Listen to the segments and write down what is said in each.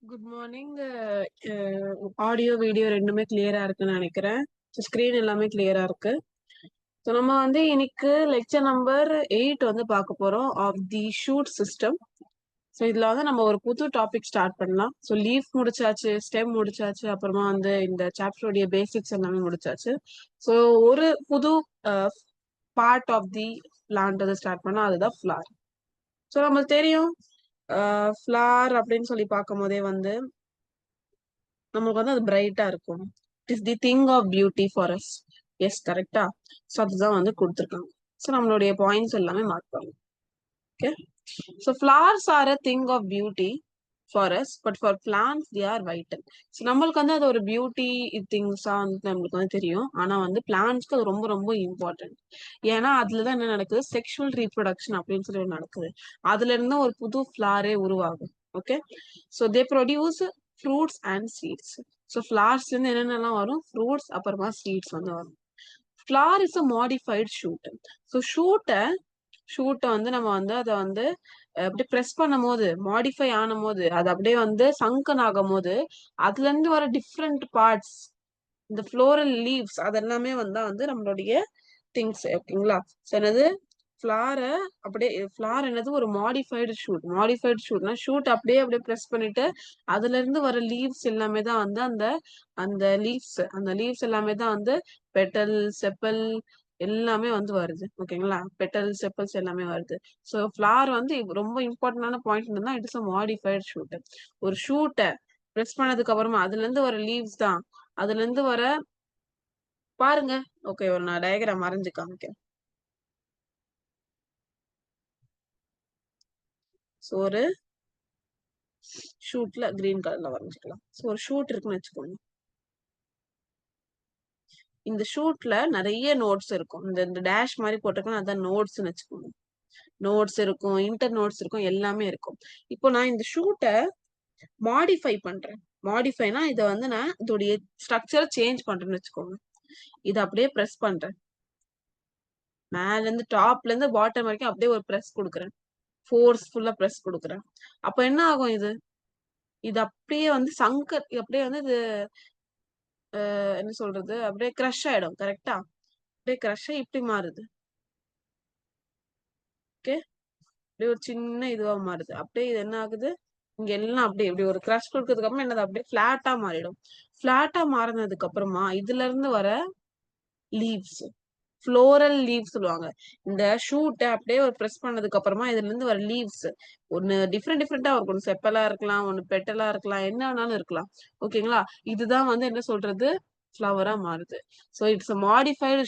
Good morning. Audio video ரெண்டுமே கிளியரா இருக்குன்னு நினைக்கிறேன். ஸ்க்ரீன் எல்லாமே கிளியரா இருக்கு. ஸோ நம்ம வந்து இன்னைக்கு லெக்சர் நம்பர் 8 வந்து பார்க்க போறோம் of the shoot system. So இதுல வந்து நம்ம ஒரு புது டாபிக் ஸ்டார்ட் பண்ணலாம். ஸோ லீஃப் முடிச்சாச்சு, ஸ்டெம் முடிச்சாச்சு, அப்புறமா வந்து இந்த சாப்டருடைய பேசிக்ஸ் எல்லாமே முடிச்சாச்சு. ஸோ ஒரு புது பார்ட் ஆஃப் தி பிளான்ட் வந்து ஸ்டார்ட் பண்ணா அதுதான் ஃப்ளார். ஸோ நம்மளுக்கு தெரியும் ஃப்ளார் அப்படின்னு சொல்லி பார்க்கும் போதே வந்து நமக்கு வந்து அது பிரைட்டா இருக்கும். It is the thing of beauty for us. Yes, கரெக்டா? ஸோ அதுதான் வந்து கொடுத்துருக்காங்க. ஸோ நம்மளுடைய பாயிண்ட்ஸ் எல்லாமே மார்க் பண்ணுங்க. Okay. So flowers are a thing of beauty for us, but for plants they are vital. So நம்மளுக்கு வந்து அது ஒரு பியூட்டி திங்ஸா வந்து நம்மளுக்கு வந்து தெரியும். ஆனா வந்து பிளான்ஸ்க்கு அது ரொம்ப ரொம்ப இம்பார்ட்டன்ட். ஏன்னா அதுலதான் என்ன நடக்குது, செக்ஷுவல் ரீப்ரொடக்ஷன் அப்படின்னு சொல்லி நடக்குது. அதுல இருந்து ஒரு புது ஃபிளாரே உருவாகும். Okay. So they produce fruits and seeds. So ஃபிளவர்ஸ்ல இருந்து என்னென்னலாம் வரும், ஃப்ரூட்ஸ் அப்புறமா சீட்ஸ் வந்து வரும். Flower is a modified shoot. So ஷூட்டை வந்து நம்ம வந்து அதை வந்து அப்படியே ப்ரெஸ் பண்ணும் போது, மாடிஃபை ஆனும் போது, அது அப்படியே வந்து சங்கன் ஆகும் போது அதுல இருந்து வர டிஃப்ரெண்ட் பார்ட்ஸ், இந்த ஃப்ளோரல் லீவ்ஸ் அதெல்லாமே வந்து நம்மளுடைய திங்ஸ். ஓகேங்களா? ஸோ என்னது, ஃபிளாரை அப்படியே ஃபிளார் என்னது ஒரு மாடிஃபைடு ஷூட்னா ஷூட் அப்படியே அப்படியே ப்ரெஸ் பண்ணிட்டு அதுல இருந்து வர லீவ்ஸ் எல்லாமே தான் வந்து அந்த அந்த லீவ்ஸ் எல்லாமே தான் வந்து பெட்டல் செப்பல் எல்லாமே வந்து வருது. ஓகேங்களா? பெட்டல் செப்பல்ஸ் எல்லாமே வருது. ஸோ ஃபிளார் வந்து ரொம்ப இம்பார்ட்டன்டான பாயிண்ட் என்னன்னா it is a modified shoot. ஒரு ஷூட்டை ப்ரெஸ் பண்ணதுக்கு அப்புறமா அதுல இருந்து வர லீவ்ஸ் தான், அதுல இருந்து வர பாருங்க. ஓகே, ஒரு நான் டயக்ராம் வரைஞ்சு காமிக்கிறேன். ஸோ ஒரு ஷூட்ல கிரீன் கலர்ல வரைஞ்சிக்கலாம். ஸோ ஒரு ஷூட் இருக்குன்னு வச்சுக்கோங்க. இந்த ஷூட்ல நிறைய நோட்ஸ் இருக்கும். இந்த டேஷ் மாதிரி போட்டிருக்கோம், அதான் நோட்ஸ்ன்னு வச்சுக்கோங்க. நோட்ஸ் இருக்கும், இன்டர் நோட்ஸ் இருக்கும், எல்லாமே இருக்கும். இப்போ நான் இந்த ஷூட்டை மாடிஃபை பண்றேன். மாடிஃபைனா இதை வந்து நான் இதோடைய ஸ்ட்ரக்சரை சேஞ்ச் பண்றேன்னு வச்சுக்கோங்க. இதை அப்படியே ப்ரெஸ் பண்றேன். மேல இருந்து டாப்ல இருந்து பாட்டம் வரைக்கும் அப்படியே ஒரு ப்ரெஸ் கொடுக்குறேன். ஃபோர்ஸ்ஃபுல்லா ப்ரெஸ் கொடுக்குறேன். அப்ப என்ன ஆகும், இது இது அப்படியே வந்து அப்படியே வந்து இது என்ன சொல்றது, அப்படியே கிரஷ் ஆயிடும். கரெக்டா? அப்படியே கிரஷ் ஆகி இப்படி மாறுது. ஓகே. அப்படியே ஒரு சின்ன இதுவா மாறுது. அப்படியே இது என்ன ஆகுது, இங்க எல்லாம் அப்படியே இப்படி ஒரு கிரஷ் கொடுக்கறதுக்கு அப்புறம் என்னது, அப்படியே பிளாட்டா மாறிடும். பிளாட்டா மாறினதுக்கு அப்புறமா இதுல இருந்து வர லீவ்ஸ், ஃப்ளோரல் லீவ்ஸ் சொல்லுவாங்க. இந்த ஷூட்டை அப்படியே ஒரு ப்ரெஸ் பண்ணதுக்கு அப்புறமா இதுல இருந்து வர லீவ்ஸ் ஒன்னு டிஃப்ரெண்டா இருக்கும். ஒன்னு செப்பலா இருக்கலாம், ஒன்னு பெட்டலா இருக்கலாம், என்ன வேணாலும் இருக்கலாம். ஓகேங்களா? இதுதான் வந்து என்ன சொல்றது, ஃப்ளவரா மாறுது. ஸோ இட்ஸ் மாடிஃபைடு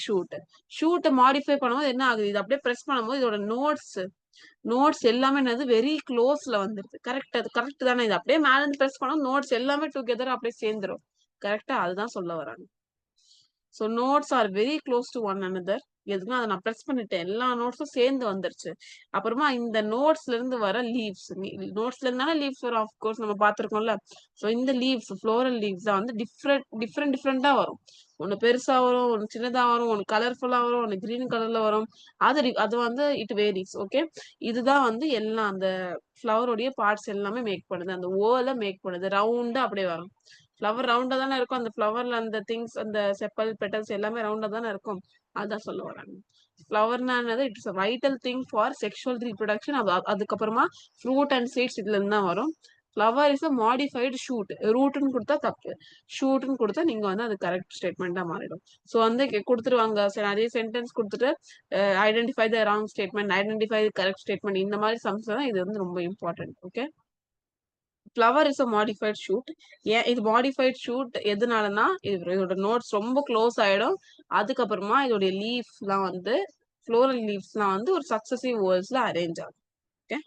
ஷூட்டை மாடிஃபை பண்ணும்போது என்ன ஆகுது, இது அப்படியே ப்ரெஸ் பண்ணும்போது இதோட நோட்ஸ் எல்லாமே என்னது வெரி க்ளோஸ்ல வந்துருது. கரெக்ட், அது கரெக்ட் தானே? இது அப்படியே மேல இருந்து ப்ரெஸ் பண்ணா நோட்ஸ் எல்லாமே டுகெதர் அப்படியே சேர்ந்துரும். கரெக்டா? அதுதான் சொல்ல வராங்க. So notes are very close to one another. எதுக்குன்னா அதை நான் ப்ரெஸ் பண்ணிட்டேன், எல்லா நோட்ஸும் சேர்ந்து வந்துருச்சு. அப்புறமா இந்த நோட்ஸ்ல இருந்து வர லீவ்ஸ், நோட்ஸ்ல இருந்தாலும் லீவ்ஸ் வரும், ஆஃப்கோர்ஸ் நம்ம பார்த்துருக்கோம்ல. ஸோ இந்த லீவ்ஸ், ஃப்ளோரல் லீவ்ஸ் தான் வந்து டிஃப்ரெண்டா வரும். ஒன்று பெருசா வரும், ஒன்று சின்னதா வரும், ஒன்று கலர்ஃபுல்லா வரும், ஒன்று கிரீன் கலர்ல வரும். அது வந்து இட் வேரிஸ். ஓகே. இதுதான் வந்து எல்லாம் அந்த ஃப்ளவருடைய பார்ட்ஸ் எல்லாமே மேக் பண்ணுது. அந்த ஓல மேக் பண்ணுது. ரவுண்டா அப்படியே வரும். ஃப்ளவர் ரவுண்டா தானே இருக்கும். அந்த ஃப்ளவர்ல அந்த திங்ஸ், அந்த செப்பல் பெட்டல்ஸ் எல்லாமே ரவுண்டா தானே இருக்கும். அதான் சொல்ல வராங்க. ஃப்ளவர்னா என்னது, it's a vital thing for sexual reproduction. அதுக்கப்புறமா ஃப்ரூட் அண்ட் சீட்ஸ் இதுல இருந்து தான் வரும். Flower is a modified shoot. ரூட்னு கொடுத்தா தப்பு, ஷூட்னு கொடுத்தா நீங்க வந்து அது கரெக்ட் ஸ்டேட்மெண்டா மாறிடும். ஸோ வந்து கொடுத்துருவாங்க நிறைய சென்டென்ஸ் கொடுத்துட்டு identify the wrong statement, identify the correct statement, இந்த மாதிரி சம்ஸ் தான் இது வந்து ரொம்ப important. Okay. Flower is a modified shoot. ஏன் இது மாடிஃபைட் ஷூட் எதுனாலனா, இதோட நோட்ஸ் ரொம்ப க்ளோஸ் ஆயிடும். அதுக்கப்புறமா இதோடைய லீஃப்லாம் வந்து ஃப்ளோரல் லீவ்ஸ்லாம் வந்து ஒரு சக்சசிவ் வேர்ல்ஸ்ல அரேஞ்ச் ஆகும். ஓகே.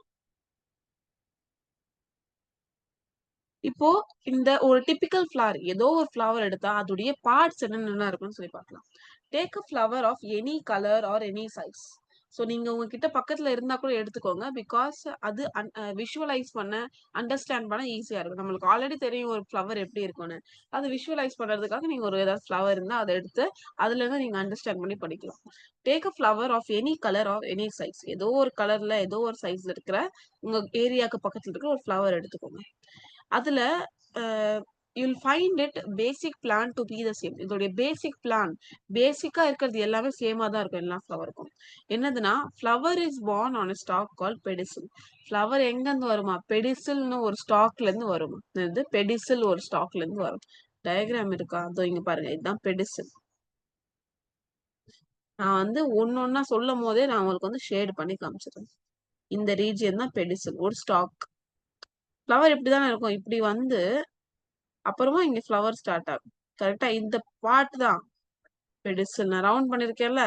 இப்போ இந்த ஒரு டிபிக்கல் ஃபிளவர், ஏதோ ஒரு ஃபிளவர் எடுத்தா அதோடைய பார்ட்ஸ் என்னென்ன இருக்கும்னு சொல்லி பார்க்கலாம். Take a flower of any colour or any size. So நீங்க உங்ககிட்ட பக்கத்துல இருந்தா கூட எடுத்துக்கோங்க. பிகாஸ் அது விஷுவலைஸ் பண்ண, அண்டர்ஸ்டாண்ட் பண்ண ஈஸியா இருக்கும். நம்மளுக்கு ஆல்ரெடி தெரியும் ஒரு ஃபிளவர் எப்படி இருக்கும்னு. அது விஷுவலைஸ் பண்றதுக்காக நீங்க ஒரு ஏதாவது ஃபிளவர் இருந்தா அதை எடுத்து அதுல இருந்து நீங்க அண்டர்ஸ்டாண்ட் பண்ணி படிக்கலாம். Take a flower of any colour or any size. ஏதோ ஒரு கலர்ல ஏதோ ஒரு சைஸ்ல இருக்கிற உங்க ஏரியாவுக்கு பக்கத்துல இருக்கிற ஒரு ஃபிளவர் எடுத்துக்கோங்க. அதுல you'll find it basic plan to be the same. இதோடைய பேசிக் பிளான், பேசிக்கா இருக்கிறது எல்லாமே சேமா தான் இருக்கும் எல்லா ஃப்ளவருக்கும். என்னதுன்னா, flower is born on stalk call pedicel. Flower எங்க இருந்து வருமா? பெடிசில்னு ஒரு ஸ்டாக்ல இருந்து வரும். இது பெடிசில் ஒரு ஸ்டாக்ல இருந்து வரும். டயக்ராம் இருக்கா? அதோ இங்க பாருங்க, இதுதான் பெடிசில். நான் வந்து ஒன்னொன்னா சொல்லும் போதே நான் உங்களுக்கு வந்து ஷேட் பண்ணி காமிச்சிடுறேன். இந்த ரீஜியன் தான் பெடிசில், ஒரு ஸ்டாக். ஃப்ளவர் இப்படிதானே இருக்கும், இப்படி வந்து அப்புறமா இங்க ஃப்ளவர் ஸ்டார்ட் ஆகும். கரெக்டா இந்த பார்ட் தான் பெடிசில். நான் ரவுண்ட் பண்ணிருக்கேன்ல,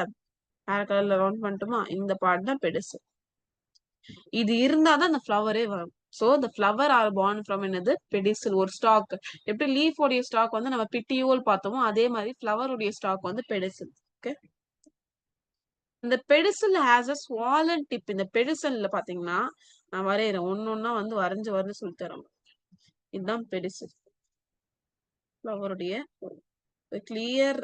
ஹேர் கலர்ல ரவுண்ட் பண்ணட்டுமா? இந்த பார்ட் தான் பெடிசில். இது இருந்தாதான் அந்த ஃப்ளவரே வரும். So the flower are born from என்னது? பெடிசில், ஒரு ஸ்டாக். எப்படி லீஃப் உடைய ஸ்டாக் வந்து நம்ம பிட்டியோல் பார்த்தோமோ அதே மாதிரி ஃப்ளவர் உடைய ஸ்டாக் வந்து பெடிசில். ஓகே, இந்த pedicel has a swollen tip. இந்த பெடிசில்ல பாத்தீங்கன்னா நான் வரையறேன், ஒன்னொன்னா வந்து வரைஞ்சு வரைஞ்சு சொல்லி தரேன். இதுதான் பெடிசில் ஃப்ளவருடைய கிளியர்.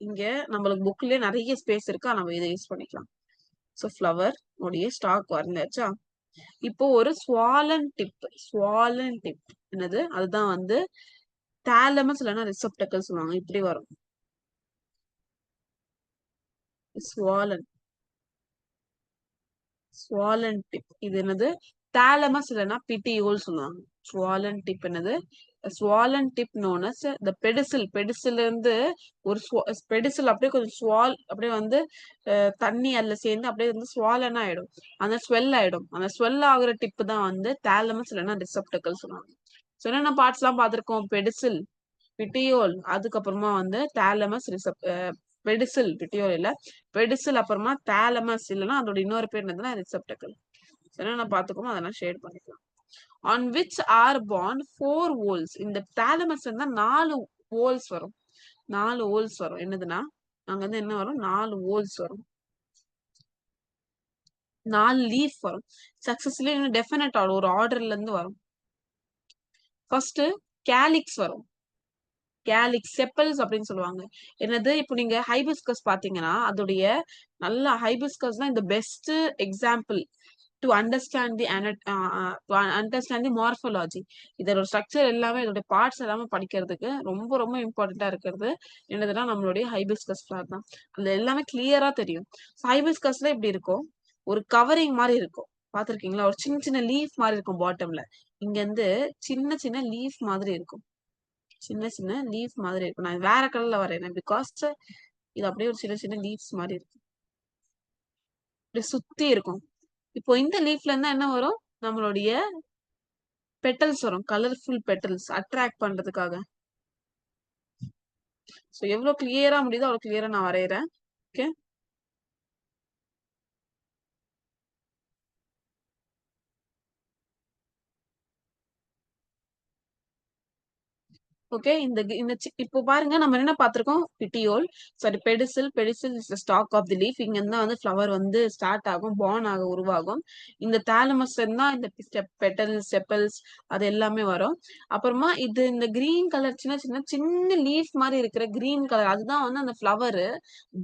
இங்க நம்மளுக்கு புக்லயே நிறைய ஸ்பேஸ் இருக்கா, நம்ம இதை யூஸ் பண்ணிக்கலாம். சோ ஃப்ளவர் உடைய ஸ்டாக் வரைஞ்சாச்சா? இப்போ ஒரு ஸ்வாலன் டிப். ஸ்வாலன் டிப் என்னது? அதுதான் வந்து தாலமஸ் இல்லைன்னா ரிசப்டக்கல் சொல்லுவாங்க. இப்படி வரும் ஸ்வாலன். ஸ்வாலன் டிப் இது என்னது? தாலமஸ் இல்லைன்னா பிட்டியோல் சொல்லுவாங்க. ஸ்வாலன் டிப் என்னது? ஸ்வாலன் டிப் நோன் அஸ் த பெடிசில். பெடிசில் இருந்து ஒரு பெடிசில் அப்படியே கொஞ்சம் ஸ்வால் அப்படியே வந்து தண்ணி அதுல சேர்ந்து அப்படியே வந்து ஸ்வாலன் ஆயிடும். அந்த ஸ்வெல் ஆயிடும். அந்த ஸ்வெல் ஆகுற டிப் தான் வந்து தாலமஸ் இல்லைன்னா ரிசப்டக்கல் சொல்லுவாங்க. ஸோ என்னென்ன பார்ட்ஸ் எல்லாம் பார்த்திருக்கோம்? பெடிசில், பிட்டியோல், அதுக்கப்புறமா வந்து தாலமஸ், பெடிசில், பிட்டியோல் இல்ல, பெடிசில், அப்புறமா தாலமஸ் இல்லைன்னா அதோட இன்னொரு பேர் என்னதுன்னா ரிசப்டக்கல். என்னென்ன பார்த்துக்கோமோ அதெல்லாம் ஷேட் பண்ணிக்கலாம். On which are born 4 வோல்ஸ். இந்த தாலமஸ் இருந்தா 4 வோல்ஸ் வரும். 4 வோல்ஸ் வரும். என்னதுன்னா அங்க வந்து என்ன வரும்? 4 வோல்ஸ் வரும். 4 லீஃப் வரும். சக்சஸ்ஃபுல்லி டெஃபினட் ஆர்டர், ஒரு ஆர்டர்ல இருந்து வரும். ஃபர்ஸ்ட் கேலிக்ஸ் வரும். கேலிக்ஸ், செப்பல்ஸ் அப்படின்னு சொல்லுவாங்க. என்னது? இப்போ நீங்க ஹைபிஸ்கஸ் பாத்தீங்கன்னா அதோடைய நல்ல ஹைபிஸ்கஸ் தான் இந்த best example to understand the understand the morphology. இதோட ஸ்ட்ரக்சர் எல்லாமே, இதோட பார்ட்ஸ் எல்லாமே படிக்கிறதுக்கு ரொம்ப ரொம்ப இம்பார்ட்டண்டா இருக்கிறது என்னதுன்னா நம்மளுடைய ஹைபிஸ்கஸ் ஃபிளவர் தான். அதுல எல்லாமே கிளியரா தெரியும். ஹைபிஸ்கஸ்ல இப்படி இருக்கும், ஒரு கவரிங் மாதிரி இருக்கும். பாத்திருக்கீங்களா? ஒரு சின்ன சின்ன லீஃப் மாதிரி இருக்கும் பாட்டம்ல. இங்க இருந்து சின்ன சின்ன லீஃப் மாதிரி இருக்கும். சின்ன சின்ன லீஃப் மாதிரி இருக்கும். நான் வேற கலர்ல வரையறேன் பிகாஸ் இது அப்படியே ஒரு சின்ன சின்ன லீவ்ஸ் மாதிரி இருக்கும். இப்படி சுத்தி இருக்கும். இப்போ இந்த லீஃப்ல இருந்தா என்ன வரும்? நம்மளுடைய பெட்டல்ஸ் வரும். கலர்ஃபுல் பெட்டல்ஸ் அட்ராக்ட் பண்றதுக்காக. சோ எவ்வளவு கிளியரா முடியுதோ அவ்வளவு கிளியரா நான் வரையறேன். Okay, okay. இப்போ பாருங்க, நம்ம என்ன பார்த்திருக்கோம்? Petiole, sorry pedicel. Pedicel is the stalk of the leaf. இங்க இருந்தா வந்து ஃப்ளவர் வந்து ஸ்டார்ட் ஆகும், பார்ன் ஆக உருவாகும். இந்த தாலமஸ் இருந்தா இந்த பெட்டல்ஸ், செப்பல்ஸ் அது எல்லாமே வரும். அப்புறமா இது இந்த கிரீன் கலர், சின்ன சின்ன சின்ன லீஃப் மாதிரி இருக்கிற கிரீன் கலர், அதுதான் வந்து அந்த ஃப்ளவர்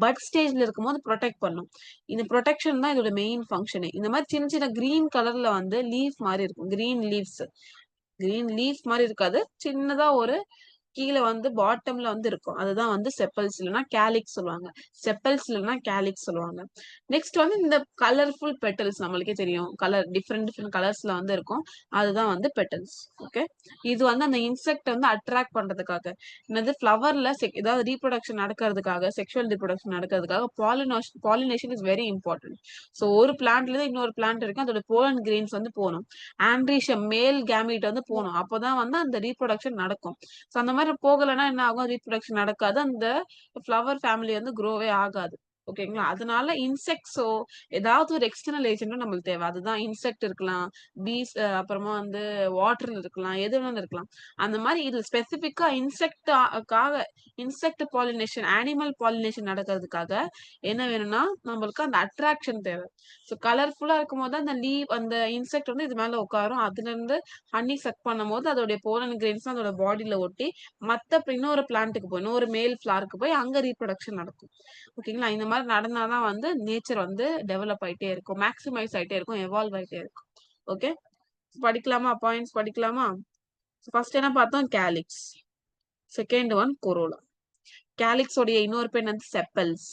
பட் ஸ்டேஜ்ல இருக்கும்போது ப்ரொடெக்ட் பண்ணும். இந்த ப்ரொடெக்ஷன் தான் இதோட மெயின் ஃபங்க்ஷனே. இந்த மாதிரி சின்ன சின்ன கிரீன் கலர்ல வந்து லீஃப் மாதிரி இருக்கும். கிரீன் லீவ்ஸ், கிரீன் லீஃப் மாதிரி இருக்காது, சின்னதா ஒரு கீழே வந்து பாட்டம்ல வந்து இருக்கும். அதுதான் வந்து செப்பல்ஸ் இல்லைன்னா கேலிக்ஸ் சொல்லுவாங்க. செப்பல்ஸ் இல்லைன்னா கேலிக்ஸ் சொல்லுவாங்க. நெக்ஸ்ட் வந்து இந்த கலர்ஃபுல் பெட்டல்ஸ், நம்மளுக்கே தெரியும் கலர் டிஃப்ரெண்ட் டிஃப்ரெண்ட் கலர்ஸ்ல வந்து இருக்கும். அதுதான் வந்து பெட்டல்ஸ். ஓகே, இது வந்து அந்த இன்செக்ட் வந்து அட்ராக்ட் பண்றதுக்காக, என்னது ஃப்ளவர்ல ஏதாவது ரீப்ரொடக்ஷன் நடக்கிறதுக்காக, செக்ஷுவல் ரீப்ரொடக்ஷன் நடக்கிறதுக்காக pollination is very important. So ஒரு பிளான்ட்ல இருந்து இன்னொரு பிளான்ட் இருக்கு, அதோட போலன் கிரெயின்ஸ் வந்து போகணும். ஆண்ட்ரீஷியம் மேல் கேமீட் வந்து போகணும். அப்போதான் வந்து அந்த ரீப்ரொடக்ஷன் நடக்கும். ஸோ அந்த மாதிரி போகலைன்னா என்ன ஆகும்? ரீப்ரொடக்ஷன் நடக்காது, அந்த ஃப்ளவர் ஃபேமிலி வந்து க்ரோவே ஆகாது. ஓகேங்களா? அதனால இன்செக்ட்ஸோ ஏதாவது ஒரு எக்ஸ்டர்னல் ஏஜென்ட்டும் நம்மளுக்கு தேவை. அதுதான் இன்செக்ட் இருக்கலாம், பீஸ், அப்புறமா வந்து வாட்டர் இருக்கலாம், எது வேணாலும் இருக்கலாம். அந்த மாதிரி இது ஸ்பெசிபிக்கா இன்செக்டாக, இன்செக்ட் பாலினேஷன், அனிமல் பாலினேஷன் நடக்கிறதுக்காக என்ன வேணும்னா நம்மளுக்கு அந்த அட்ராக்ஷன் தேவை. ஸோ கலர்ஃபுல்லா இருக்கும் போது அந்த லீவ், அந்த இன்செக்ட் வந்து இது மேல உட்காரும். அதுல இருந்து ஹனி சக் பண்ணும் போது அதோடைய போலன் கிரெயின்ஸ் அதோட பாடியில ஒட்டி மத்த இன்னொரு பிளான்ட்டுக்கு போய், இன்னொரு மேல் ஃபிளாருக்கு போய் அங்க ரீப்ரொடக்ஷன் நடக்கும். ஓகேங்களா? இந்த மாதிரி நடந்தாதான் வந்து நேச்சர் வந்து டெவலப் ஆயிட்டே இருக்கும், மேக்ஸிமைஸ் ஆயிட்டே இருக்கும், எவால்வ் ஆயிட்டே இருக்கும். ஓகே, படிக்கலாமா? பாயிண்ட்ஸ் படிக்கலாமா? ஃபர்ஸ்ட் என்ன பார்த்தோம்? Calyx. Second one corolla. Calyx உடைய இன்னொரு பேர் வந்து செப்பல்ஸ்.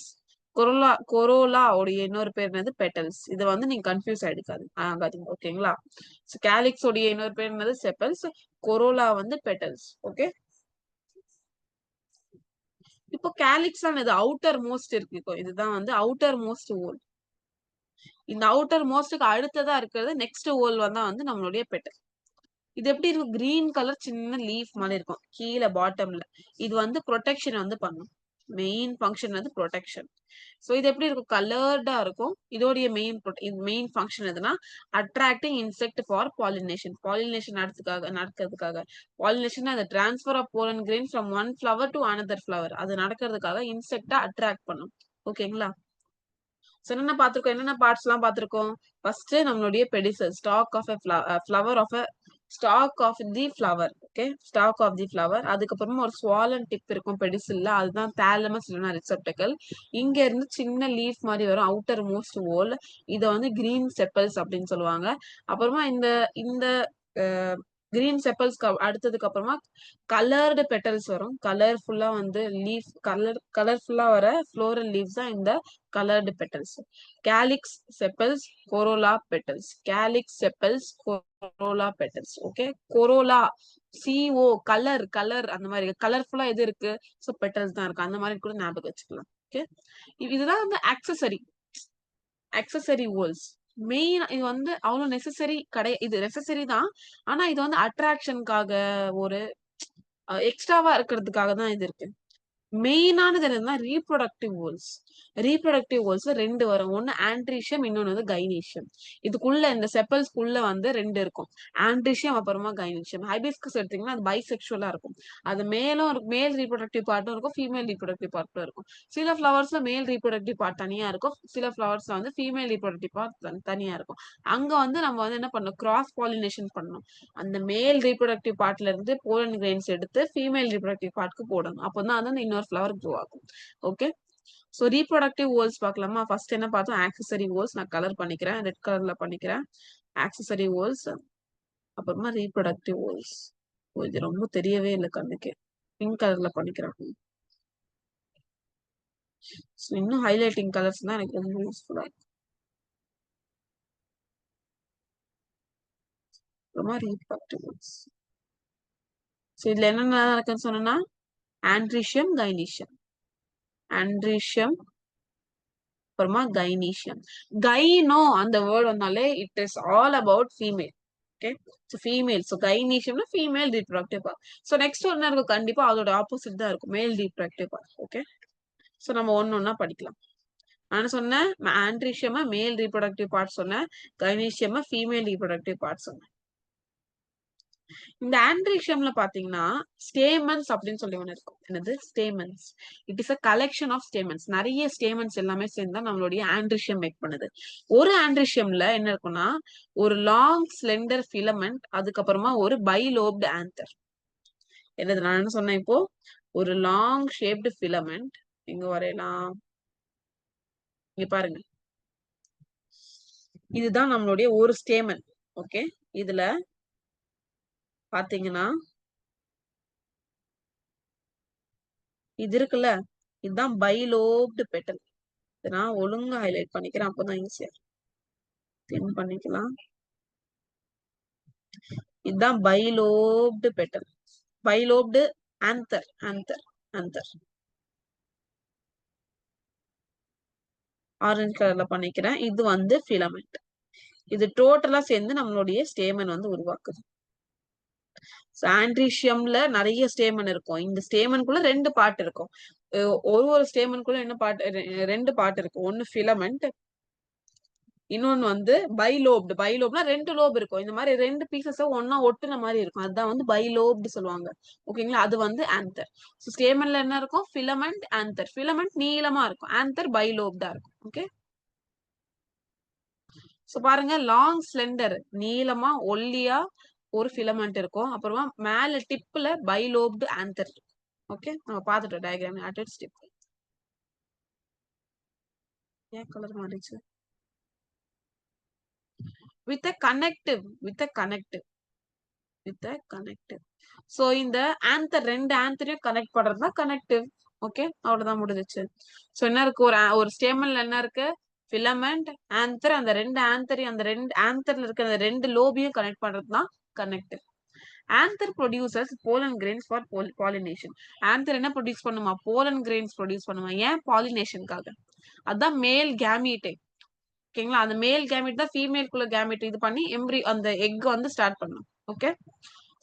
கொரோலா உடைய இன்னொரு பேர் என்னது? பெட்டல்ஸ். இதை வந்து நீங்க கன்ஃபியூஸ் ஆகாதீங்க. ஓகேங்களா? கேலிக்ஸ் உடைய இன்னொரு பேர் என்னது? செப்பல்ஸ். கொரோலா வந்து பெட்டல்ஸ். ஓகே. இப்போ கேலிக்ஸ் இது அவுட்டர் மோஸ்ட் இருக்கு. இப்போ இதுதான் வந்து அவுட்டர் மோஸ்ட் ஓல். இந்த அவுட்டர் மோஸ்டுக்கு அடுத்ததா இருக்கிறது நெக்ஸ்ட் ஓல் வந்தா வந்து நம்மளுடைய பெட்டல். இது எப்படி இருக்கும்? கிரீன் கலர் சின்ன லீஃப் மாதிரி இருக்கும் கீழே பாட்டம்ல. இது வந்து ப்ரொடெக்ஷன் வந்து பண்ணும். மெயின் ஃபங்க்ஷன் வந்து ப்ரொடெக்ஷன். ஸோ இது எப்படி இருக்கும்? கலர்டா இருக்கும். இதோடைய மெயின் ஃபங்க்ஷன் எதுனா attracting insect for pollination. Pollination நடக்கிறதுக்காக. பாலினேஷன் அது transfer of pollen grain from one flower to another flower. அது நடக்கிறதுக்காக இன்செக்டை அட்ராக்ட் பண்ணும். ஓகேங்களா? என்னென்ன பார்த்திருக்கோம்? என்னென்ன பார்ட்ஸ் எல்லாம் பார்த்திருக்கோம்? ஃபர்ஸ்ட் நம்மளுடைய pedicel, stalk of flower of stalk of the flower. Okay, stalk of the flower. அதுக்கப்புறமா ஒரு ஸ்வாலன் டிப் இருக்கும் பெடிசில்ல, அதுதான் தாலமஸ் இல்லைன்னா ரிசெப்டக்கல். இங்க இருந்து சின்ன லீஃப் மாதிரி வரும் அவுட்டர் மோஸ்ட் ஓல். இதை வந்து கிரீன் செப்பல்ஸ் அப்படின்னு சொல்லுவாங்க. அப்புறமா இந்த இந்த கிரீன் செப்பல்ஸ்க்கு அடுத்ததுக்கு அப்புறமா கலர்டு பெட்டல்ஸ் வரும். கலர்ஃபுல்லா வந்து லீஃப் கலர்ஃபுல்லா வர ஃப்ளோரல் லீவ்ஸ் தான் இந்த coloured petals. Calyx, chappals, corolla, petals. Calyx, chappals, corolla, petals. Okay. Corolla CO colour அந்த மாதிரி கலர்ஃபுல்லா எது இருக்கு? சோ பெட்டல்ஸ் தான் இருக்கு. அந்த மாதிரி கூட ஞாபகம் வச்சுக்கலாம். ஓகே. இதுதான் வந்து அக்சசரி ஓல்ஸ். மெயின் இது வந்து அவ்வளவு நெசசரி கிடையாது. இது நெசசரி தான். ஆனா இது வந்து அட்ராக்ஷனுக்காக, ஒரு எக்ஸ்ட்ராவா இருக்கிறதுக்காக தான் இது இருக்கு. மெயினானது என்னன்னா ரீப்ரொடக்டிவ் ஓல்ஸ். ரீப்ரொடக்டிவ் ஓல்ஸ்ல ரெண்டு வரும். ஒன்னு ஆண்ட்ரீஷியம், இன்னொன்னு வந்து கைனீஷியம். இதுக்குள்ள இந்த செப்பல்ஸ்குள்ள வந்து ரெண்டு இருக்கும். ஆண்ட்ரீஷியம் அப்புறமா கைனீஷியம். ஹைபிஸ்கஸ் எடுத்தீங்கன்னா அது பைசெக்சுவலா இருக்கும். அது மேல் ரீப்ரொடக்டிவ் பார்ட்டும் இருக்கும், ஃபீமேல் ரீப்ரொடக்டிவ் பார்ட்டும் இருக்கும். சில ஃபிளவர்ஸ்ல மேல் ரீப்ரொடக்டிவ் பார்ட் தனியா இருக்கும், சில ஃபிளவர்ஸ்ல வந்து ஃபீமேல் ரீப்ரொடக்டிவ் பார்ட் தனியா இருக்கும். அங்க வந்து நம்ம வந்து என்ன பண்ணணும்? கிராஸ் பாலினேஷன் பண்ணணும். அந்த மேல் ரீப்ரொடக்டிவ் பார்ட்ல இருந்து போலன் கிரெயின்ஸ் எடுத்து ஃபீமேல் ரீப்ரொடக்டிவ் பார்ட்க்கு போடணும். அப்பதான் வந்து இன்னொரு ஃபிளவர் க்ரோ ஆகும். ஓகே. சோ ரீப்ரொடக்டிவ் ஓல்ஸ் பார்க்கலாமா? ஃபர்ஸ்ட் என்ன பார்த்தோம்? Accessory Volks. நான் கலர் பண்ணிக்கிறேன், ரெட் கலர்ல பண்ணிக்கிறேன். ஆக்சசரி ஓல்ஸ், அப்புறமா ரீப்ரொடக்டிவ் ஓல்ஸ். இது ரொம்ப தெரியவே இல்லை கண்ணுக்கு. பிங்க் கலர்ல பண்ணிக்கிறேன். இன்னும் ஹைலைட்டிங் கலர்ஸ் தான் எனக்கு ரொம்ப யூஸ்ஃபுல்லா இருக்கும். அப்புறமா ரீப்ரொடக்டிவ் ஓல்ஸ். சோ இதுல என்னென்ன இருக்குன்னு சொன்னா ஆண்ட்ரீஷியம், கைனீஷியம். ஆண்ட்ரீஷியம் அப்புறமா கைனீஷியம். கைனோ அந்த வேர்ட் வந்தாலே it is all about female. Okay. So female. So கைனீஷியம்னா female reproductive part. So next ஒன்னு இருக்கும், கண்டிப்பா அதோட ஆப்போசிட் தான் இருக்கும், மேல் ரீப்ரொடக்டிவ் பார்ட். ஓகே. ஸோ நம்ம ஒன்னொன்னா படிக்கலாம். நான் சொன்னேன் ஆண்ட்ரீஷியமா மேல் ரீப்ரொடக்டிவ் பார்ட் சொன்னேன், கைனீஷியமா ஃபீமேல் ரீப்ரொடக்டிவ் பார்ட் சொன்னேன். இந்த ஆண்ட்ரீஷியம்ல பாத்தீங்கன்னா ஸ்டேமன்ஸ் அப்படின்னு சொல்லி ஒண்ணு இருக்கும். என்னது? Stamens. It is a collection of stamens. நிறைய ஸ்டேமன்ஸ் எல்லாமே சேர்ந்து தான் நம்மளுடைய ஆண்ட்ரீஷியம் மேக் பண்ணுது. ஒரு ஆண்ட்ரீஷியம்ல என்ன இருக்குன்னா ஒரு லாங் ஸ்லெண்டர் ஃபிலமெண்ட், அதுக்கப்புறமா ஒரு பைலோப்டு ஆந்தர். என்னது நான் என்ன சொன்னேன் இப்போ? ஒரு லாங் ஷேப்டு ஃபிலமெண்ட். இங்க வரையலாம், இங்க பாருங்க. இதுதான் நம்மளுடைய ஒரு ஸ்டேமன். ஓகே. இதுல பாத்தீங்கன்னா இது இருக்குல்ல, இதுதான் பைலோப்டு பெட்டல். நான் ஒழுங்கா ஹைலைட் பண்ணிக்கிறேன், அப்பதான் ஈஸியா தின் பண்ணிக்கலாம். இதுதான் பைலோப்டு பெட்டல், பைலோப்டு ஆந்தர். ஆந்தர் ஆரஞ்சு கலர்ல பண்ணிக்கிறேன். இது வந்து ஃபிலமெண்ட். இது டோட்டலா சேர்ந்து நம்மளுடைய ஸ்டேமன் வந்து உருவாக்குது. ஆண்ட்ரீஷியம்ல நிறைய ஸ்டேமன் இருக்கும். இந்த ஸ்டேமனுக்குள்ள ரெண்டு பார்ட் இருக்கும். ஒரு ஸ்டேமனுக்குள்ள என்ன பார்ட்? ரெண்டு பார்ட் இருக்கும். ஒன்னு ஃபிலமெண்ட், இன்னொன்னு வந்து பைலோப்னா ரெண்டு லோப் இருக்கும். இந்த மாதிரி ரெண்டு பீசஸ் ஒன்னா ஒட்டுன மாதிரி இருக்கும். அதுதான் வந்து பைலோப்டு சொல்லுவாங்க. ஓகேங்களா? அது வந்து ஆந்தர். ஸ்டேமன்ல என்ன இருக்கும்? Filament, anther. ஃபிலமெண்ட் நீளமா இருக்கும், ஆந்தர் பைலோப்டா இருக்கும். ஓகே. சோ பாருங்க, லாங் ஸ்லெண்டர் நீளமா ஒல்லியா ஒரு ஃபிலமெண்ட் இருக்கும். அப்புறமா மேல டிப்ல பைலோப்டு ஆந்தர். ஓகே. நம்ம பார்த்துட்டோம் டயக்ராம். அட்டட் ஸ்டிப். ஏன் கலர் மாறிச்சு? With a connective. with the connective. So இந்த ஆந்தர் ரெண்டு ஆந்தரையும் கனெக்ட் பண்றதுதான் கனெக்டிவ். ஓகே, அவ்வளவுதான் முடிஞ்சிச்சு. ஸோ என்ன இருக்கு, ஒரு ஸ்டேமன்ல என்ன இருக்கு, ஃபிலமெண்ட், ஆந்தர். அந்த ரெண்டு ஆந்தரையும், அந்த ரெண்டு ஆந்தர்ல இருக்க அந்த ரெண்டு லோபியும் கனெக்ட் பண்றதுதான் connective. Anther producers pollen grains for pollination. Anther என்ன ப்ரொடியூஸ் பண்ணுமா, போலன் கிரெயின்ஸ் ப்ரொடியூஸ் பண்ணுமா. ஏன், பாலினேஷனுக்காக. அதுதான் மேல் கேமீட்டே. ஓகேங்களா, அந்த மேல் கேமெட் தான் ஃபீமேல்குள்ள கேமெட் இது பண்ணி அந்த எக் வந்து ஸ்டார்ட் பண்ணும். ஓகே,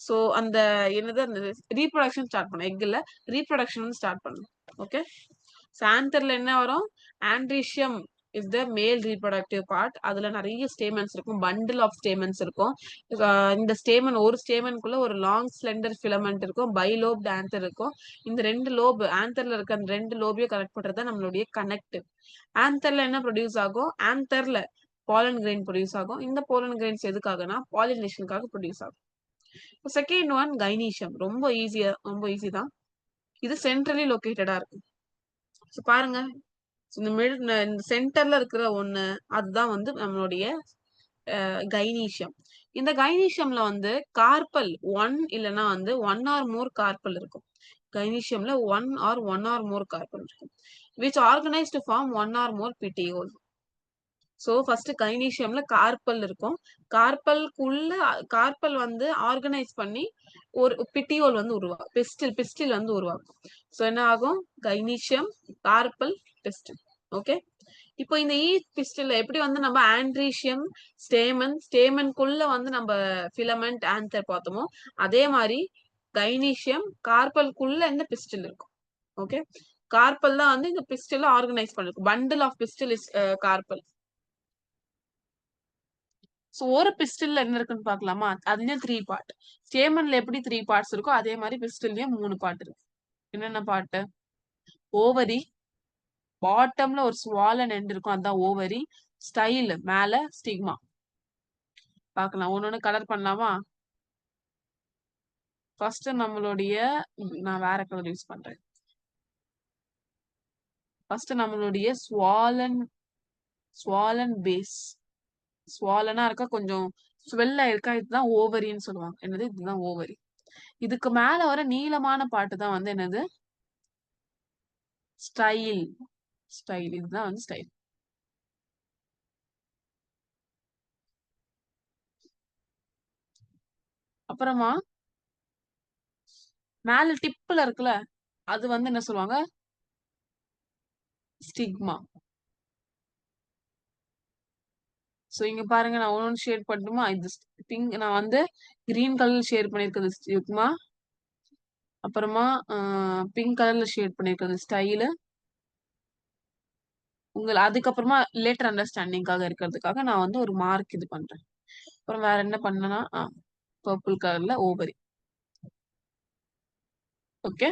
சோ அந்த என்னது, அந்த ரீப்ரொடக்ஷன் ஸ்டார்ட் பண்ணும். எக்ல ரீப்ரொடக்ஷன் வந்து ஸ்டார்ட் பண்ணும். ஓகே, ஆந்தர்ல என்ன வரும், ஆண்ட்ரீஷியம் இஸ் த மேல் ரீப்ரொடக்டிவ் பார்ட். அதுல நிறைய ஸ்டேமன்ஸ் இருக்கும், பண்டில் ஆஃப் ஸ்டேமன்ஸ் இருக்கும். இந்த ஸ்டேமன், ஒரு ஸ்டேமனுக்குள்ள ஒரு லாங் ஸ்லெண்டர் ஃபிலமெண்ட் இருக்கும், பைலோப் ஆந்தர் இருக்கும். இந்த ரெண்டு லோப், ஆந்தர்ல இருக்க அந்த ரெண்டு லோபியும் கனெக்ட் பண்றது நம்மளுடைய கனெக்டிவ். ஆந்தர்ல என்ன ப்ரொடியூஸ் ஆகும், ஆந்தர்ல பாலன் கிரெயின் ப்ரொடியூஸ் ஆகும். இந்த போலன் கிரெயின்ஸ் எதுக்காகனா பாலினேஷனுக்காக ப்ரொடியூஸ் ஆகும். Second one கைனீஷியம். ரொம்ப ஈஸி தான். இது சென்ட்ரலி லொகேட்டடா இருக்கு. பாருங்க, இந்த சென்டர்ல இருக்கிற ஒண்ணு அதுதான் வந்து நம்மளுடைய கைனீஷியம். இந்த கைனீஷியம்ல வந்து கார்பல் ஒன் இல்லைன்னா வந்து ஒன் ஆர் மோர் கார்பல் இருக்கும். கைனீஷியம்ல ஒன் ஆர் மோர் கார்பல் இருக்கும், which organized to form one or more petiole. So first கைனீஷியம்ல கார்பல் இருக்கும். கார்பல் வந்து ஆர்கனைஸ் பண்ணி ஒரு பிட்டியோல் வந்து உருவாகும், பிஸ்டில் வந்து உருவாகும். ஸோ என்ன ஆகும், கைனீஷியம், கார்பல், பிஸ்டில். ஓகே, இப்போ இந்த பிஸ்டில் எப்படி வந்து நம்ம ஆண்ட்ரீஷியம், ஸ்டேமன்குள்ள வந்து நம்ம ஃபிலமெண்ட், ஆந்தர் பார்த்தோமோ அதே மாதிரி கைனீஷியம், கார்பல்குள்ள இந்த பிஸ்டில் இருக்கும். ஓகே, கார்பல் தான் வந்து இந்த பிஸ்டில் ஆர்கனைஸ் பண்ணிருக்கும். Bundle of pistil is carpel. So ஒரு பிஸ்டில்ல என்ன இருக்குன்னு பாக்கலாமா, அதுலயும் 3 பார்ட். ஸ்டேமன்ல எப்படி 3 பார்ட்ஸ் இருக்கோ அதே மாதிரி பிஸ்டில்லயும் 3 பார்ட் இருக்கு. என்னென்ன பார்ட், ஓவரி, பாட்டம்ல ஒரு ஸ்வாலன் எண்ட் இருக்கும், அதான் ஓவரி. ஸ்டைல் மேல, ஸ்டிக்மா. பாக்கலாம், ஒன்னொன்னு கலர் பண்ணலாமா. ஃபர்ஸ்ட் நம்மளுடைய, நான் வேற கலர் யூஸ் பண்றேன். ஃபர்ஸ்ட் நம்மளுடைய ஸ்வாலன் பேஸ். ஸ்வாலனா இருக்கா, கொஞ்சம் ஸ்வெல்லா இருக்கா, இதுதான் ஓவரின்னு சொல்லுவாங்க. என்னது, இதுதான் ஓவரி. இதுக்கு மேல வர நீளமான பாட்டு தான் வந்து என்னது, ஸ்டைல். இதுதான் வந்து ஸ்டைல். அப்புறமா மேல டிப்ல இருக்குல்ல, அது வந்து என்ன சொல்லுவாங்க, ஸ்டிக்மா. சோ இங்க பாருங்க, நான் ஒன்னு ஷேட் பண்ணட்டுமா. இது பிங்க், நான் வந்து கிரீன் கலர்ல ஷேட் பண்ணிருக்கிறது ஸ்டிக்மா. அப்புறமா பிங்க் கலர்ல ஷேட் பண்ணிருக்கிறது ஸ்டைலு. அதுக்கப்புறமா லேட்டர் அண்டர்ஸ்டாண்டிங்காக இருக்கிறதுக்காக நான் வந்து ஒரு மார்க் இது பண்றேன். அப்புறம் வேற என்ன பண்ணனா, பர்பிள் கலர்ல ஓவரி. ஓகே,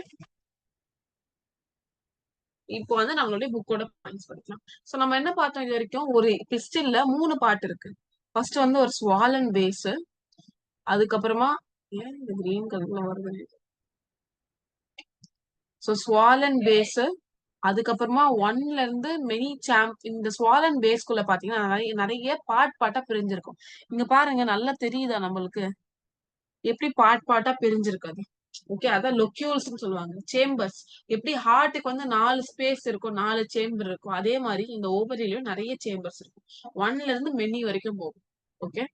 இப்போ வந்து நம்மளுடைய புக்கோட பாயிண்ட்ஸ் படிக்கலாம். சோ நம்ம என்ன பார்த்தோம் இது வரைக்கும், ஒரு பிஸ்டில்ல 3 பார்ட் இருக்கு. ஃபர்ஸ்ட் வந்து ஒரு ஸ்வாலன் பேஸ், அதுக்கப்புறமா ஏன் இந்த கிரீன் கலர்ல வருது, சோ ஸ்வாலன் பேஸ், அதுக்கப்புறமா ஒன்ல இருந்து மெனி இந்த ஸ்வாலன் பேஸ்குள்ள பாத்தீங்கன்னா நிறைய பார்ட்டா பிரிஞ்சிருக்கும். இங்க பாருங்க, நல்லா தெரியுதா நம்மளுக்கு எப்படி பார்ட்டா பிரிஞ்சிருக்காது. ஓகே, அதான் லொக்யூல்ஸ் சொல்லுவாங்க, சேம்பர்ஸ். எப்படி ஹார்ட்டுக்கு வந்து 4 ஸ்பேஸ் இருக்கும், 4 சேம்பர் இருக்கும், அதே மாதிரி இந்த ஓவரியிலயும் நிறைய சேம்பர்ஸ் இருக்கும். ஒன்ல இருந்து மெனி வரைக்கும் போகும். ஓகே,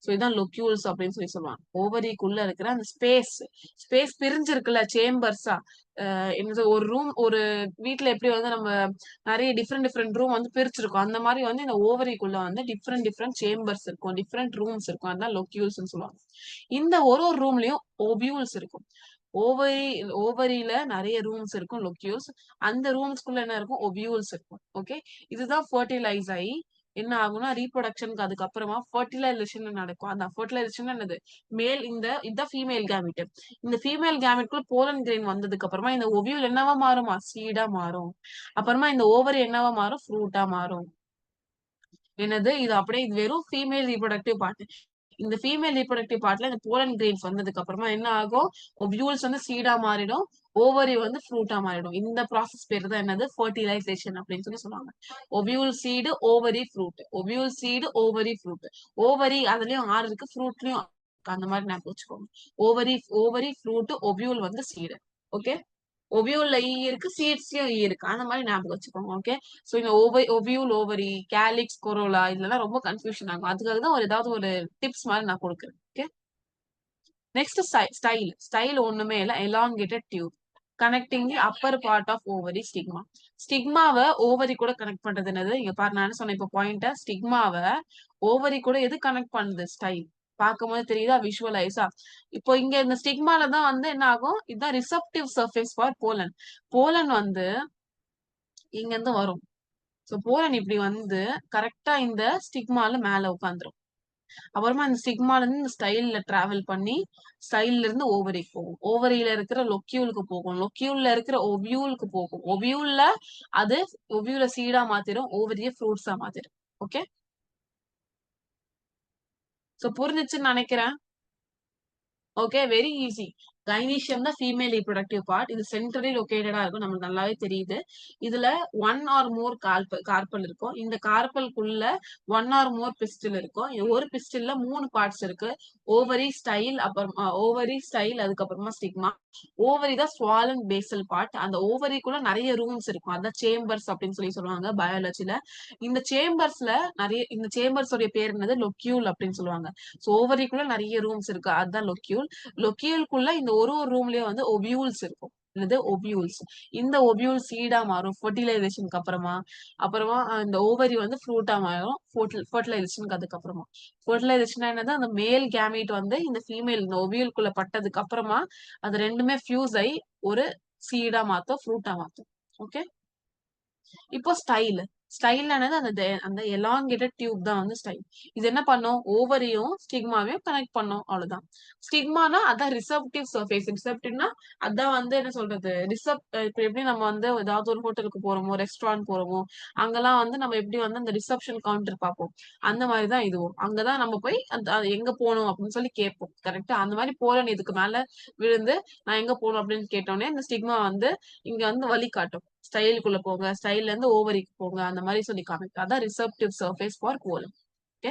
சோ இதான் லொக்யூல்ஸ் அப்படின்னு சொல்லுவாங்க. ஓவரிக்குள்ள இருக்கிற அந்த ஸ்பேஸ் பிரிஞ்சிருக்குல்ல சேம்பர்ஸா. என்னது, ஒரு வீட்டுல எப்படி வந்து நம்ம நிறைய டிஃப்ரெண்ட் ரூம் வந்து பிரிச்சிருக்கோம், அந்த மாதிரி வந்து இந்த ஓவரிக்குள்ள வந்து டிஃப்ரெண்ட் சேம்பர்ஸ் இருக்கும், டிஃப்ரெண்ட் ரூம்ஸ் இருக்கும், அதான் லொக்யூல்ஸ் சொல்லுவாங்க. இந்த ஒரு ரூம்லயும் ஓபியூல்ஸ் இருக்கும். ஓவரி ஓவரியில நிறைய ரூம்ஸ் இருக்கும், லொக்யூல்ஸ். அந்த ரூம்ஸ்குள்ள என்ன இருக்கும், ஒபியூல்ஸ் இருக்கும். ஓகே, இதுதான் ஃபர்டிலைஸ் ஆகி என்ன ஆகும்னா ரீப்ரொடக்ஷனுக்கு அதுக்கப்புறமா ஃபர்டிலைசேஷன் நடக்கும். அந்த ஃபர்டிலைசேஷன் என்னது, இதுதான் ஃபீமேல் கேமெட். இந்த ஃபீமேல் கேமெட்குள்ள போலன் கிரெயின் வந்ததுக்கு அப்புறமா இந்த ஒவியூல் என்னவா மாறுமா, சீடா மாறும். அப்புறமா இந்த ஓவரி என்னவா மாறும், ஃப்ரூட்டா மாறும். என்னது, இது அப்படியே இது வெறும் ஃபீமேல் ரீப்ரொடக்டிவ் பார்ட். இந்த ஃபீமேல் ரீப்ரொடக்டிவ் பார்ட்ல இந்த போலன் கிரெயின்ஸ் வந்ததுக்கு அப்புறமா என்ன ஆகும், ஒவியூல்ஸ் வந்து சீடா மாறிடும், ஓவரி வந்து ஃப்ரூட்டா மாறிடும். இந்த ப்ராசஸ் பேர் தான் என்னது, ஃபர்டிலைசேஷன் அப்படின்னு சொல்லுவாங்க. Ovule seed, ovary, fruit. Ovule seed, ovary, fruit. Ovary அதுலயும் 6 இருக்கு, ஃப்ரூட்லயும் அந்த மாதிரி ஞாபகம் வச்சுக்கோங்க. ஓவரி ஃப்ரூட், ஒவியூல் வந்து சீடு. ஓகே, ஒவியூல்ல ஈ இருக்கு, சீட்ஸ்லயும் ஈ இருக்கு. அந்த மாதிரி ஞாபகம் வச்சுக்கோங்க. ஓகே, சோ இந்த ஒவியூல், ஓவரி, கேலிக்ஸ், கொரோலா இதெல்லாம் ரொம்ப கன்ஃபியூஷன் ஆகும். அதுக்காக தான் ஏதாவது ஒரு டிப்ஸ் மாதிரி நான் கொடுக்குறேன். ஓகே, நெக்ஸ்ட் ஸ்டைல் ஒண்ணுமே இல்ல, elongated tube connecting the upper part of ovary stigma. ஸ்டிக்மாவை ஓவரி கூட கனெக்ட் பண்றது என்னது? இங்க பாரு, நான் சொன்னேன் இப்போ பாயிண்ட, ஸ்டிக்மாவை ஓவரி கூட எது கனெக்ட் பண்ணுது? ஸ்டைல். பார்க்கும்போது தெரியுதா? விஷுவலைஸா? இப்போ இங்க இந்த ஸ்டிக்மால தான் வந்து என்ன ஆகும்? இதுதான் receptive surface for pollen. Pollen வந்து இங்க இருந்து வரும். சோ போலன் இப்படி வந்து கரெக்டா இந்த ஸ்டிக்மால மேல உட்காந்துரும். அப்புறமா இந்த ஸ்டிக்மால இருந்து இந்த ஸ்டைல்ல டிராவல் பண்ணி ஸ்டைல்ல இருந்து ஓவரிக்கு போகும். ஓவரியில இருக்கிற லொக்கியூலுக்கு போகும். லொக்கியூல்ல இருக்கிற ஒவியூலுக்கு போகும். ஒவியூல்ல அது ஒவியூல சீடா மாத்திரும், ஓவரிய ஃப்ரூட்ஸா மாத்திரும். ஓகே, சோ புரிஞ்சிச்சுன்னு நினைக்கிறேன். Okay, very easy. கைனீஷியம் தான் ஃபீமேல் ரீப்ரொடக்டிவ் பார்ட். இது சென்ட்ரலி லொகேட்டடா இருக்கும், நமக்கு நல்லாவே தெரியுது. இதுல ஒன் ஆர் மோர் கார்பல் இருக்கும். இந்த கார்பல்குள்ள ஒன் ஆர் மோர் பிஸ்டில் இருக்கும். ஒரு பிஸ்டில்ல 3 பார்ட்ஸ் இருக்கு. ஓவரி, ஸ்டைல், அப்புறமா ஓவரி, ஸ்டைல், அதுக்கப்புறமா ஸ்டிக்மா. ஓவரி தான் ஸ்வாலன் பேசல் பார்ட். அந்த ஓவரிக்குள்ள நிறைய ரூம்ஸ் இருக்கும். அதான் சேம்பர்ஸ் அப்படின்னு சொல்லுவாங்க பயாலஜில. இந்த சேம்பர்ஸ் உடைய பேர் என்னது? லொக்யூல் அப்படின்னு சொல்லுவாங்க. சோ ஓவரிக்குள்ள நிறைய ரூம்ஸ் இருக்கு, அதுதான் லொக்யூல். லொக்கியலுக்குள்ள இந்த ஒரு ரூம்லயே வந்து ஒபியூல்ஸ் இருக்கும். என்னது? ஒபியூல்ஸ். இந்த ஒபியூல் சீடா மாறும் ஃபர்டிலைசேஷனுக்கு அப்புறமா. அப்புறமா இந்த ஓவரி வந்து ஃப்ரூட்டா மாறும் ஃபர்டிலைசேஷனுக்கு அதுக்கப்புறமா. ஃபர்டிலைசேஷன் என்னது? அந்த மேல் கேமீட் வந்து இந்த ஃபீமேல் இந்த ஒபியூலுக்குள்ள பட்டதுக்கு அப்புறமா அது ரெண்டுமே ஃபியூஸ் ஆகி ஒரு சீடா மாத்தும், ஃப்ரூட்டா மாத்தும். ஓகே, இப்போ ஸ்டைல் அந்த எலாங்கேட்டட் டியூப் தான் வந்து ஸ்டைல். இது என்ன பண்ணும்? ஓவரியும் ஸ்டிக்மாவையும் கனெக்ட் பண்ணும், அவ்வளவுதான். ஸ்டிக்மானா அதான் ரிசப்டிவ் சர்ஃபேஸ். ரிசப்டிவ்னா அதான் வந்து என்ன சொல்றது, இப்ப எப்படி நம்ம வந்து ஏதாவது ஒரு ஹோட்டலுக்கு போறோமோ, ரெஸ்டாரண்ட் போறோமோ, அங்கெல்லாம் வந்து நம்ம எப்படி வந்து அந்த ரிசப்ஷன் கவுண்டர் பார்ப்போம். அந்த மாதிரிதான் இதுவும். அங்கதான் நம்ம போய் அது எங்க போகணும் அப்படின்னு சொல்லி கேட்போம். கரெக்டா? அந்த மாதிரி போறேன் இதுக்கு மேல விழுந்து நான் எங்க போகணும் அப்படின்னு கேட்டோன்னே இந்த ஸ்டிக்மா வந்து இங்க வந்து வழி காட்டும். ஸ்டைலுக்குள்ள போங்க, ஸ்டைல்ல இருந்து ஓவரிக்கு போங்க, அந்த மாதிரி சொல்லி காமிக்கும். அதான் ரிசப்டிவ் சர்ஃபேஸ் ஃபார் கோலம். ஓகே,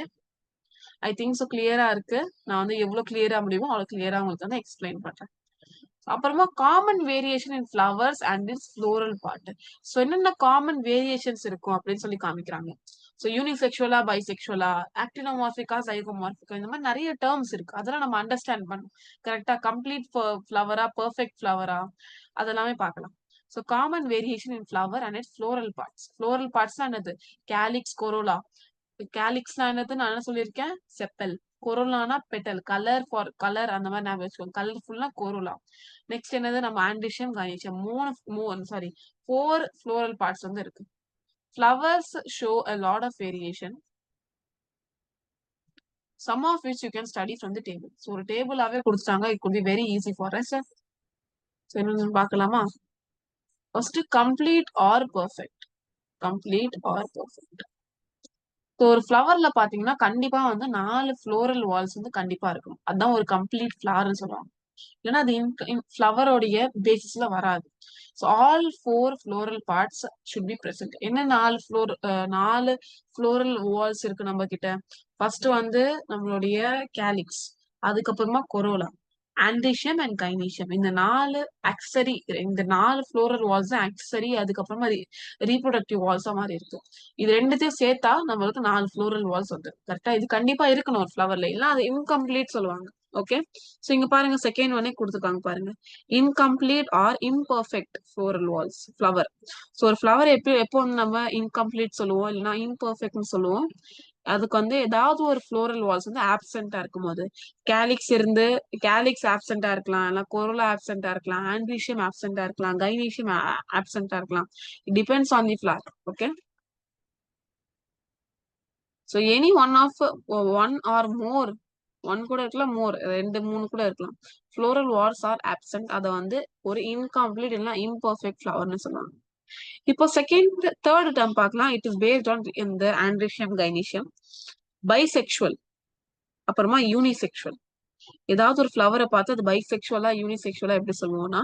ஐ திங்க் சோ கிளியரா இருக்கு. நான் வந்து எவ்வளவு கிளியரா முடியுமோ அவ்வளவு கிளியரா உங்களுக்கு வந்து எக்ஸ்பிளைன் பண்றேன். அப்புறமா common variation in flowers and its floral part. So என்னென்ன காமன் வேரியேஷன்ஸ் இருக்கும் அப்படின்னு சொல்லி காமிக்கிறாங்க. ஸோ யூனிசெக்சுவலா, பைசெக்சுவலா, ஆக்டினோமார்பிகா, சைகோமார்பிகா, இந்த மாதிரி நிறைய டேர்ம்ஸ் இருக்கு. அதெல்லாம் நம்ம அண்டர்ஸ்டாண்ட் பண்ணணும். கரெக்டா? கம்ப்ளீட் ஃபிளவரா, பெர்ஃபெக்ட் ஃபிளவரா, அதெல்லாமே பார்க்கலாம். So common variation in flower and its floral parts. Floral பார்ட்ஸ்னா என்னது? Calyx, corolla. கேலிக்ஸ்னா என்னது? நான் என்ன சொல்லியிருக்கேன்? செப்பல். கொரோலானா பெட்டல். கலர் ஃபார் கலர், அந்த மாதிரி ஞாபகம் வச்சுக்கோங்க. கலர்ஃபுல்னா கொரோலா. நெக்ஸ்ட் என்னது? நம்ம androecium, gynoecium. Four floral parts வந்து இருக்கு. Flowers show a lot of variation, some of which you can study from the table. So ஒரு டேபிளாவே கொடுத்துட்டாங்க. it could be very easy for us. So என்னன்னு பார்க்கலாமா? First complete or perfect. Complete or perfect. So ஒரு ஃபிளவர்ல பாத்தீங்கன்னா கண்டிப்பா வந்து 4 floral Waals வந்து கண்டிப்பா இருக்கும். அதான் ஒரு கம்ப்ளீட் ஃபிளவர்னு சொல்லுவாங்க. இல்லைன்னா அது ஃபிளவரோடைய பேசிஸ்ல வராது. So all 4 floral parts should be present. என்ன 4 ஃப்ளோரல் வால்ஸ் இருக்கு நம்ம கிட்ட? ஃபர்ஸ்ட் வந்து நம்மளுடைய கேலிக்ஸ், அதுக்கப்புறமா கொரோலா, ஆண்டிஷியம் அண்ட் கைனீஷியம். இந்த 4 ஃப்ளோரல் வால்ஸ் தான் ஆக்சரி. அதுக்கப்புறமா ரீப்ரொடக்டிவ் வால்ஸா மாதிரி இருக்கு. இது ரெண்டுத்தையும் சேர்த்தா நம்மளுக்கு 4 ஃப்ளோரல் வால்ஸ் வந்து கரெக்டா. இது கண்டிப்பா இருக்கணும் ஒரு ஃபிளவர்ல, இல்ல அது இன்கம்ப்ளீட் சொல்லுவாங்க. ஓகே, சோ இங்க பாருங்க செகண்ட் ஒன்னே கொடுத்துருக்காங்க பாருங்க. Incomplete or imperfect floral whorls flower. So ஒரு ஃபிளவர் எப்போ வந்து நம்ம இன்கம்ப்ளீட் சொல்லுவோம், இல்லைன்னா இம்பர்ஃபெக்ட்னு சொல்லுவோம்? அதுக்கு வந்து ஏதாவது ஒரு ஃப்ளோரல் வால்ஸ் வந்து ஆப்சென்டா இருக்கும் போது. கேலிக்ஸ் ஆப்சென்டா இருக்கலாம், இல்ல கொரோலா ஆப்சென்டா இருக்கலாம், ஆண்ட்ரீஷியம் ஆப்சென்டா இருக்கலாம், கைனீஷியம் ஆப்சென்டா இருக்கலாம். It depends on the flower. Okay, so any one or more, one கூட இருக்கலாம், மோர் 2 3 கூட இருக்கலாம். Floral whorls are absent. அதை வந்து ஒரு இன்கம்ப்ளீட் இல்லைன்னா இம்பர்ஃபெக்ட் ஃபிளவர்னு சொல்லுவாங்க. இப்போ தேர்ட் டேர்ம் பார்க்கலாம். இட் இஸ் பேஸ்ட் ஆன் இந்த ஆண்ட்ரிஷியம், கைனீஷியம். பைசெக்சுவல், அப்புறமா யூனிசெக்சுவல். ஏதாவது ஒரு ஃபிளவரை பார்த்து அது பைசெக்சுவலா யூனிசெக்சுவலா எப்படி சொல்லுவோம்னா,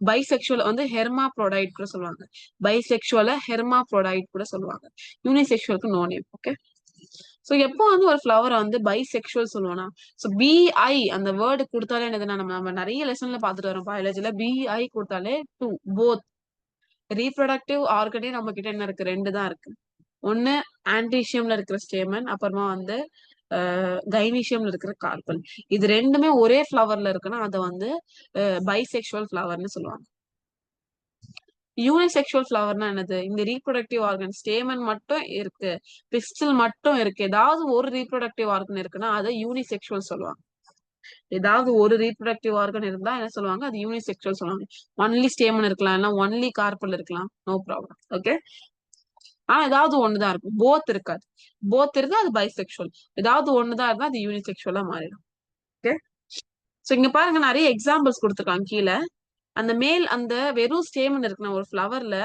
பைசெக்சுவல் வந்து ஹெர்மாப்ரோடைட் கூட சொல்லுவாங்க. பைசெக்சுவல ஹெர்மாப்ரோடைட் கூட சொல்லுவாங்க. யூனிசெக்சுவலுக்கு நோ நேம். ஓகே, ஸோ எப்போ வந்து ஒரு ஃப்ளவர் வந்து பைசெக்சுவல் சொல்லுவோம்னா, ஸோ பிஐ அந்த வேர்டு கொடுத்தாலே என்னதுன்னா, நம்ம நிறைய லெசன்ல பார்த்துட்டு வரோம் பயாலஜில. பிஐ கொடுத்தாலே டூ, போத். ரீப்ரொடக்டிவ் ஆர்கனே நம்ம கிட்ட என்ன இருக்கு, ரெண்டு தான் இருக்கு. ஒன்னு ஆன்டிஷியம்ல இருக்கிற ஸ்டேமன், அப்புறமா வந்து கைனீஷியம்ல இருக்கிற கார்பன். இது ரெண்டுமே ஒரே ஃப்ளவர்ல இருக்குன்னா அதை வந்து பைசெக்சுவல் ஃப்ளவர்னு சொல்லுவாங்க. யூனிசெக்சுவல் ஃப்ளவர்னா என்னது, இந்த ரீப்ரொடக்டிவ் ஆர்கன் ஸ்டேமன் மட்டும் இருக்கு, பிஸ்டில் மட்டும் இருக்கு, ஏதாவது ஒரு ரீப்ரொடக்டிவ் ஆர்கன் இருக்குன்னா அதை யூனிசெக்சுவல் சொல்லுவாங்க. ஏதாவது ஒரு ரீப்ரொடக்டிவ் ஆர்கன் இருந்தா என்ன சொல்லுவாங்க, அது யூனிசெக்சுவல் சொல்லுவாங்க. ஒன்லி ஸ்டேமன் இருக்கலாம், இல்ல ஒன்லி கார்பல் இருக்கலாம், நோ ப்ராப்ளம். ஓகே. ஆனா ஏதாவது ஒண்ணுதான் இருக்கும், போத் இருக்காது. போத் இருந்தா அது பைசெக்சுவல், ஏதாவது ஒண்ணுதான் இருந்தா அது யூனிசெக்சுவலா மாறிடும். ஓகே. சோ இங்க பாருங்க, நிறைய எக்ஸாம்பிள்ஸ் கொடுத்துருக்காங்க கீழே. அந்த மேல் அந்த வெறும் ஸ்டேமன் இருக்குன்னா ஒரு ஃப்ளவர்ல,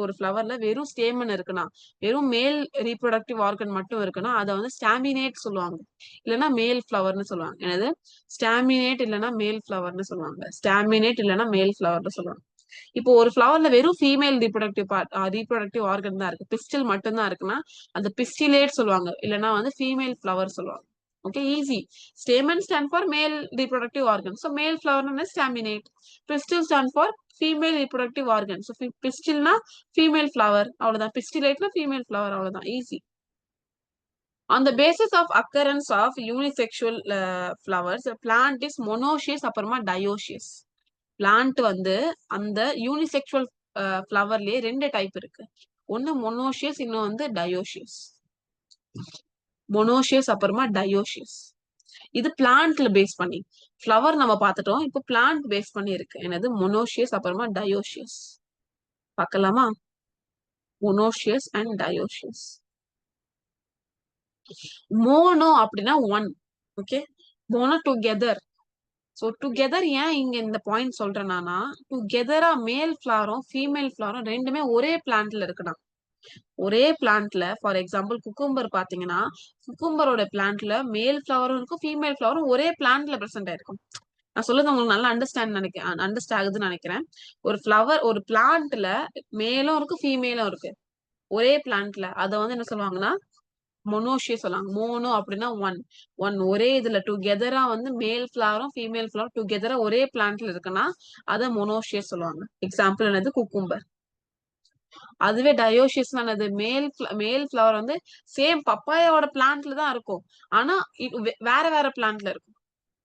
ஒரு ஃப்ளவர்ல வெறும் ஸ்டேமன் இருக்குன்னா, வெறும் மேல் ரீப்ரொடக்டிவ் ஆர்கன் மட்டும் இருக்குன்னா அதை வந்து ஸ்டாமினேட் சொல்லுவாங்க, இல்லைன்னா மேல் ஃப்ளவர்னு சொல்லுவாங்க. என்னது, ஸ்டாமினேட் இல்லைன்னா மேல் ஃப்ளவர்னு சொல்லுவாங்க. ஸ்டாமினேட் இல்லைன்னா மேல் ஃப்ளவர்னு சொல்லுவாங்க. இப்போ ஒரு ஃப்ளவர்ல வெறும் ஃபீமேல் ரீப்ரொடக்டிவ் ஆர்கன் தான் இருக்கு, பிஸ்டில் மட்டும் தான் இருக்குன்னா அந்த பிஸ்டிலேட் சொல்லுவாங்க, இல்லைன்னா வந்து ஃபீமேல் ஃப்ளவர் சொல்லுவாங்க. Okay, easy. Stamen stand for male reproductive organ. So male flower known as staminate. Pistil stand for female reproductive organ. So pistil na female flower. அவ்வளவுதான். Pistillate na female flower. அவ்வளவுதான். Easy. On the basis of occurrence of unisexual flowers, plant is monoecious அப்புறமா dioecious. Plant வந்து அந்த unisexual flowerலயே ரெண்டு type இருக்கு. ஒன்னு monoecious, இன்னும் வந்து dioecious. மொனோஷியஸ் அப்புறமா டயோஷியஸ். இது பிளான்ட்ல பேஸ் பண்ணி, ஃப்ளவர் நம்ம பார்த்துட்டோம், இப்போ பிளான்ட் பேஸ் பண்ணி இருக்கு. என்னது, மொனோஷியஸ் அப்புறமா டயோஷியஸ். பார்க்கலாமா, மொனோஷியஸ் அண்ட் டயோஷியஸ். மோனோ அப்படின்னா one. Okay, mono together. So together ஏன் இங்க இந்த பாயிண்ட் சொல்றேன்னா, டுகெதரா மேல் ஃபிளவரும் ஃபீமேல் ஃபிளவரும் ரெண்டுமே ஒரே பிளான்ட்ல இருக்குன்னா, ஒரே பிளான்ட்ல ஃபார் எக்ஸாம்பிள் குக்கும்பர் பாத்தீங்கன்னா, குக்கும்பரோட பிளான்ட்ல மேல் ஃபிளவரும் இருக்கும், ஃபீமேல் ஃபிளவரும் ஒரே பிளான்ட்ல பிரசன்ட் ஆயிருக்கும். நான் சொல்றது உங்களுக்கு நல்லா அண்டர்ஸ்டாண்ட் ஆகுதுன்னு நினைக்கிறேன். ஒரு ஃபிளவர் ஒரு பிளான்ட்ல மேலும் இருக்கு ஃபீமேலும் இருக்கு ஒரே பிளான்ட்ல, அதை வந்து என்ன சொல்லுவாங்கன்னா மொனோஷியஸ் சொல்லுவாங்க. மோனோ அப்படின்னா ஒன், ஒரே இதுல டுகெதரா வந்து மேல் ஃபிளவரும் ஃபீமேல் ஃபிளவர் டுகெதரா ஒரே பிளான்ட்ல இருக்குன்னா அதை மொனோஷியஸ் சொல்லுவாங்க. எக்ஸாம்பிள் என்னது, குக்கும்பர். அதுவே டயோஷியஸ் ஆனது மேல் ஃபிளவர் வந்து சேம் பப்பாயாவோட பிளான்ட்ல தான் இருக்கும், ஆனா வேற வேற பிளான்ட்ல இருக்கும்.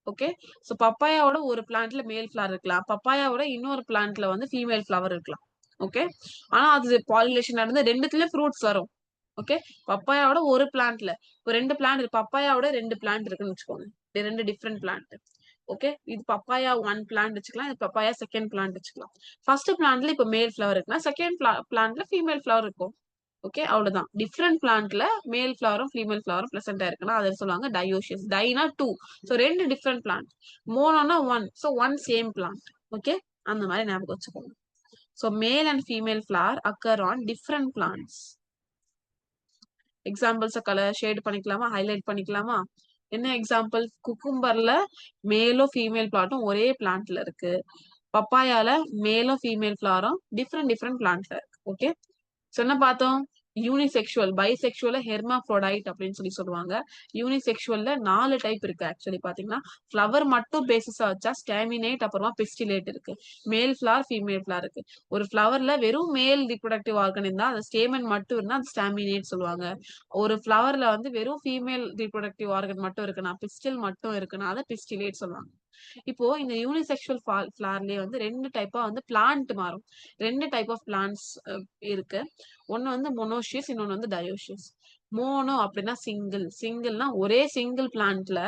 ஓகே, சோ பப்பாயாவோட ஒரு பிளான்ட்ல மேல் ஃபிளவர் இருக்கலாம், பப்பாயாவோட இன்னொரு பிளான்ட்ல வந்து ஃபீமேல் ஃபிளவர் இருக்கலாம். ஓகே, ஆனா அது பாலினேஷன் நடந்து ரெண்டுத்துலயும் ஃப்ரூட்ஸ் வரும். ஓகே, பப்பாயாவோட ஒரு பிளான்ட்ல இப்போ ரெண்டு பிளான்ட், பப்பாயாவோட ரெண்டு பிளான்ட் இருக்குன்னு வச்சுக்கோங்க, ரெண்டு டிஃப்ரெண்ட் பிளான்ட். ஓகே, இது பப்பாயா ஒன் பிளான்ட் வச்சுக்கலாம், இது பப்பாயா செகண்ட் பிளான்ட் வச்சுக்கலாம். ஃபர்ஸ்ட் பிளான்ட்ல இப்ப மேல் ஃபிளவர் இருக்குன்னா செகண்ட் பிளான்ட்ல ஃபீமேல் ஃபிளவர் இருக்கும். ஓகே, அவ்வளவுதான். டிஃப்ரெண்ட் பிளான்ட்ல மேல் ஃபிளவரும் ஃபீமேல் ஃபிளவரும் பிரசன்ட் ஆயிருக்குன்னா அதை சொல்லுவாங்க டயோஷியஸ். டைனா டூ, ஸோ ரெண்டு டிஃப்ரெண்ட் பிளான்ட். மோனோனா one, so one same plant. Okay, அந்த மாதிரி ஞாபகம் வச்சுக்கோங்க. So male and female flower occur on different plants. Examples colour shade பண்ணிக்கலாமா, ஹைலைட் பண்ணிக்கலாமா? என்ன எக்ஸாம்பிள், குக்கும்பர்ல மேலும் ஃபீமேல் பிளாட்டும் ஒரே பிளான்ட்ல இருக்கு, பப்பாயால மேலும் ஃபீமேல் ஃபிளவரும் டிஃப்ரெண்ட் பிளான்ட்ல இருக்கு. ஓகே, சொன்ன பார்த்தோம். யூனிசெக்சுவல், பைசெக்சுவல ஹெர்மாஃப்ரோடைட் அப்படின்னு சொல்லுவாங்க. யூனிசெக்சுவல்ல 4 டைப் இருக்கு. ஆக்சுவலி பாத்தீங்கன்னா ஃபிளவர் மட்டும் பேசிஸா வச்சா ஸ்டாமினேட் அப்புறமா பிஸ்டிலேட் இருக்கு, மேல் ஃபிளவர் ஃபீமேல் ஃபிளவர் இருக்கு. ஒரு ஃபிளவர்ல வெறும் மேல் ரீப்ரொடக்டிவ் ஆர்கன் இருந்தா அந்த ஸ்டேமன் மட்டும் இருந்தா அது ஸ்டாமினேட் சொல்லுவாங்க. ஒரு ஃபிளவர்ல வந்து வெறும் ஃபீமேல் ரீப்ரொடக்டிவ் ஆர்கன் மட்டும் இருக்குன்னா, பிஸ்டில் மட்டும் இருக்குன்னா அதை பிஸ்டிலேட் சொல்லுவாங்க. இப்போ இந்த யூனிசெக்சுவல் ஃபிளவர்லயே வந்து ரெண்டு டைப்பா வந்து பிளான்ட் மாறும். ரெண்டு டைப் ஆஃப் பிளான்ட்ஸ் இருக்கு. ஒன்னு வந்து மொனோஷியஸ், இன்னொன்னு வந்து டயோஷியஸ். மோனோ அப்படின்னா சிங்கிள்னா ஒரே சிங்கிள் பிளான்ட்ல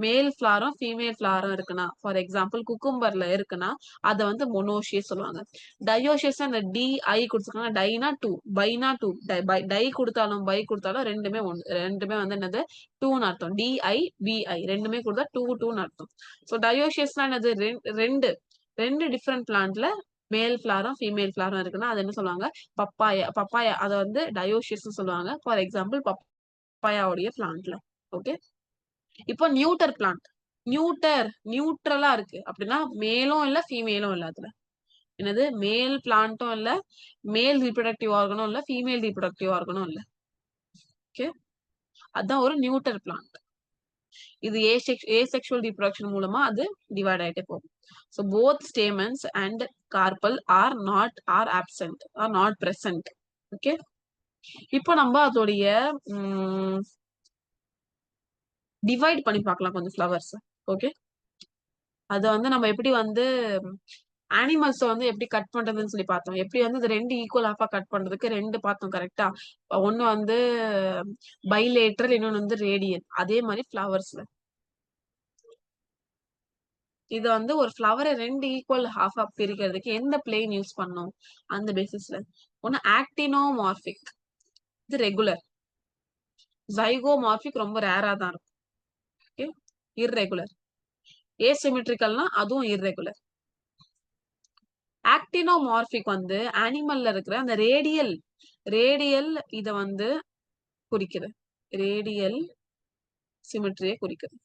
மேல் ஃபிளவரும் ஃபீமேல் ஃபிளவரும் இருக்குன்னா, ஃபார் எக்ஸாம்பிள் குக்கும்பர்ல இருக்குன்னா அதை வந்து மொனோஷியஸ் சொல்லுவாங்க. டயோஷியஸ் அந்த டி ஐ கொடுத்துருக்காங்க, டைனா டூ, பைனா டூ, டை கொடுத்தாலும் பை கொடுத்தாலும் ரெண்டுமே ஒன்று, ரெண்டுமே வந்து என்னது டூன்னு அர்த்தம். டிஐ பிஐ ரெண்டுமே கொடுத்தா டூன்னு அர்த்தம். ஸோ டயோஷியஸ்னா என்னது, ரெண்டு ரெண்டு டிஃப்ரெண்ட் பிளான்ட்ல மேல் ஃபிளவரும் ஃபீமேல் ஃபிளவரும் இருக்குன்னா அது என்ன சொல்லுவாங்க, பப்பாயா அதை வந்து டயோஷியஸ் சொல்லுவாங்க. ஃபார் எக்ஸாம்பிள் பப்பாயாவுடைய பிளான்ட்ல. ஓகே, இப்போ நியூட்டர் பிளான்ட், நியூட்ரலா இருக்கு அப்படின்னா மேலும் இல்ல ஃபீமேலும் இல்ல. அதுல என்னது, மேல் பிளான்ட்டும் இல்ல, மேல் ரீப்ரொடக்டிவ் ஆர்கனும் இல்ல, ஃபீமேல் ரீப்ரொடக்டிவ் ஆர்கனும் இல்ல. ஓகே, அதான் ஒரு நியூட்டர் பிளான்ட். இது ஏசெக்சுவல் ரீப்ரொடக்ஷன் மூலமா அது டிவைட் ஆயிட்டே போகும். So both stamens and carpel are not present. Okay, இப்போ நம்ம அதோடைய டிவைட் பண்ணி பார்க்கலாம் கொஞ்சம் ஃப்ளவர்ஸ். ஓகே, அது வந்து நம்ம எப்படி வந்து அனிமல்ஸ் வந்து எப்படி கட் பண்றதுன்னு சொல்லி பார்த்தோம். எப்படி வந்து இது ரெண்டு ஈக்குவல் ஹாஃபா கட் பண்றதுக்கு ரெண்டு பார்த்தோம் கரெக்டா. ஒன்னு வந்து பைலேட்ரல், இன்னொன்னு வந்து ரேடியல். அதே மாதிரி ஃப்ளவர்ஸ்ல இது வந்து ஒரு ஃப்ளவரை ரெண்டு ஈக்குவல் ஹாஃபா பிரிக்கிறதுக்கு எந்த பிளேன் யூஸ் பண்ணோம் அந்த பேசிஸ்ல. ஒன்னு ஆக்டினோமார்பிக், இது ரெகுலர். ஜைகோமார்பிக் ரொம்ப ரேரா தான் இருக்கும். Okay, irregular. ஏசிமெட்ரிக்கல்னா அதுவும் இர்ரெகுலர். ஆக்டினோமார்பிக் வந்து அனிமல்ல இருக்கிற அந்த ரேடியல் இத வந்து குறிக்குது. ரேடியல் சிமெட்ரியை குறிக்குது.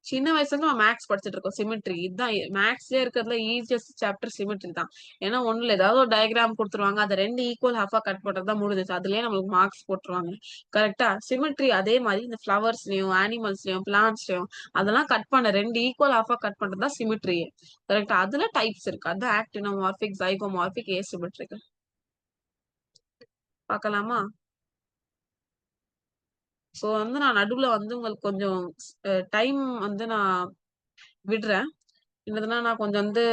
சின்ன வயசுல நம்ம மேக்ஸ் படிச்சுட்டு இருக்கோம். சிமெட்ரி இதுதான் மேக்ஸ்ல இருக்கிறதுல ஈஸியஸ்ட் சாப்டர் சிமெட்ரி தான். ஏன்னா ஒண்ணுல ஏதாவது ஒரு டயக்ராம் கொடுத்துருவாங்க, அதை ரெண்டு ஈக்குவல் ஹாஃபா கட் பண்றதுதான் முடிஞ்சிச்சு. அதுலயே நம்மளுக்கு மார்க்ஸ் போட்டுருவாங்க. கரெக்டா. சிமெட்ரி அதே மாதிரி இந்த ஃபிளவர்ஸ்லயும் அனிமல்ஸ்லயும் பிளான்ட்ஸ்லயும் அதெல்லாம் கட் பண்ண ரெண்டு ஈக்குவல் ஹாஃபா கட் பண்றதுதான் சிமெட்ரியே. கரெக்டா. அதுல டைப்ஸ் இருக்கு. அது ஆக்டினோமார்பிக், ஜைகோமார்பிக், ஏசிமெட்ரிக்கல். பார்க்கலாமா? சோ வந்து நான் நடுவுல வந்து உங்களுக்கு கொஞ்சம் டைம் வந்து நான் விடுறேன். என்னதுன்னா நான் கொஞ்சம் வந்து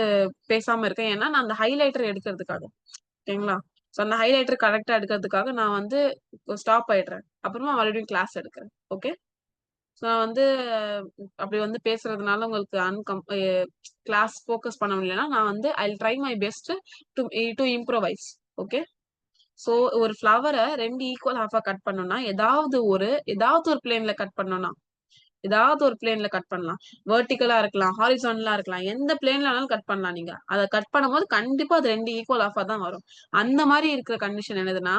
பேசாம இருக்கேன். ஏன்னா நான் அந்த ஹைலைட்டர் எடுக்கிறதுக்காக. ஓகேங்களா. சோ அந்த ஹைலைட்டர் கரெக்டா எடுக்கிறதுக்காக நான் வந்து ஸ்டாப் ஆயிடுறேன். அப்புறமா மறுபடியும் கிளாஸ் எடுக்கிறேன். ஓகே. சோ நான் வந்து அப்படி வந்து பேசுறதுனால உங்களுக்கு கிளாஸ் ஃபோக்கஸ் பண்ண முடியலன்னா நான் வந்து I try my best to to improvise. Okay. So ஒரு ஃப்ளவரை ரெண்டு ஈக்குவல் ஹாஃபா கட் பண்ணோம்னா ஏதாவது ஒரு பிளேன்ல கட் பண்ணோம்னா ஏதாவது ஒரு பிளேன்ல கட் பண்ணலாம். வெர்டிகலா இருக்கலாம், ஹாரிசான்டலா இருக்கலாம், எந்த பிளேன்ல வேணாலும் கட் பண்ணலாம். நீங்க அதை கட் பண்ணும்போது கண்டிப்பா அது ரெண்டு ஈக்குவல் ஆஃபா தான் வரும். அந்த மாதிரி இருக்கிற கண்டிஷன் என்னதுன்னா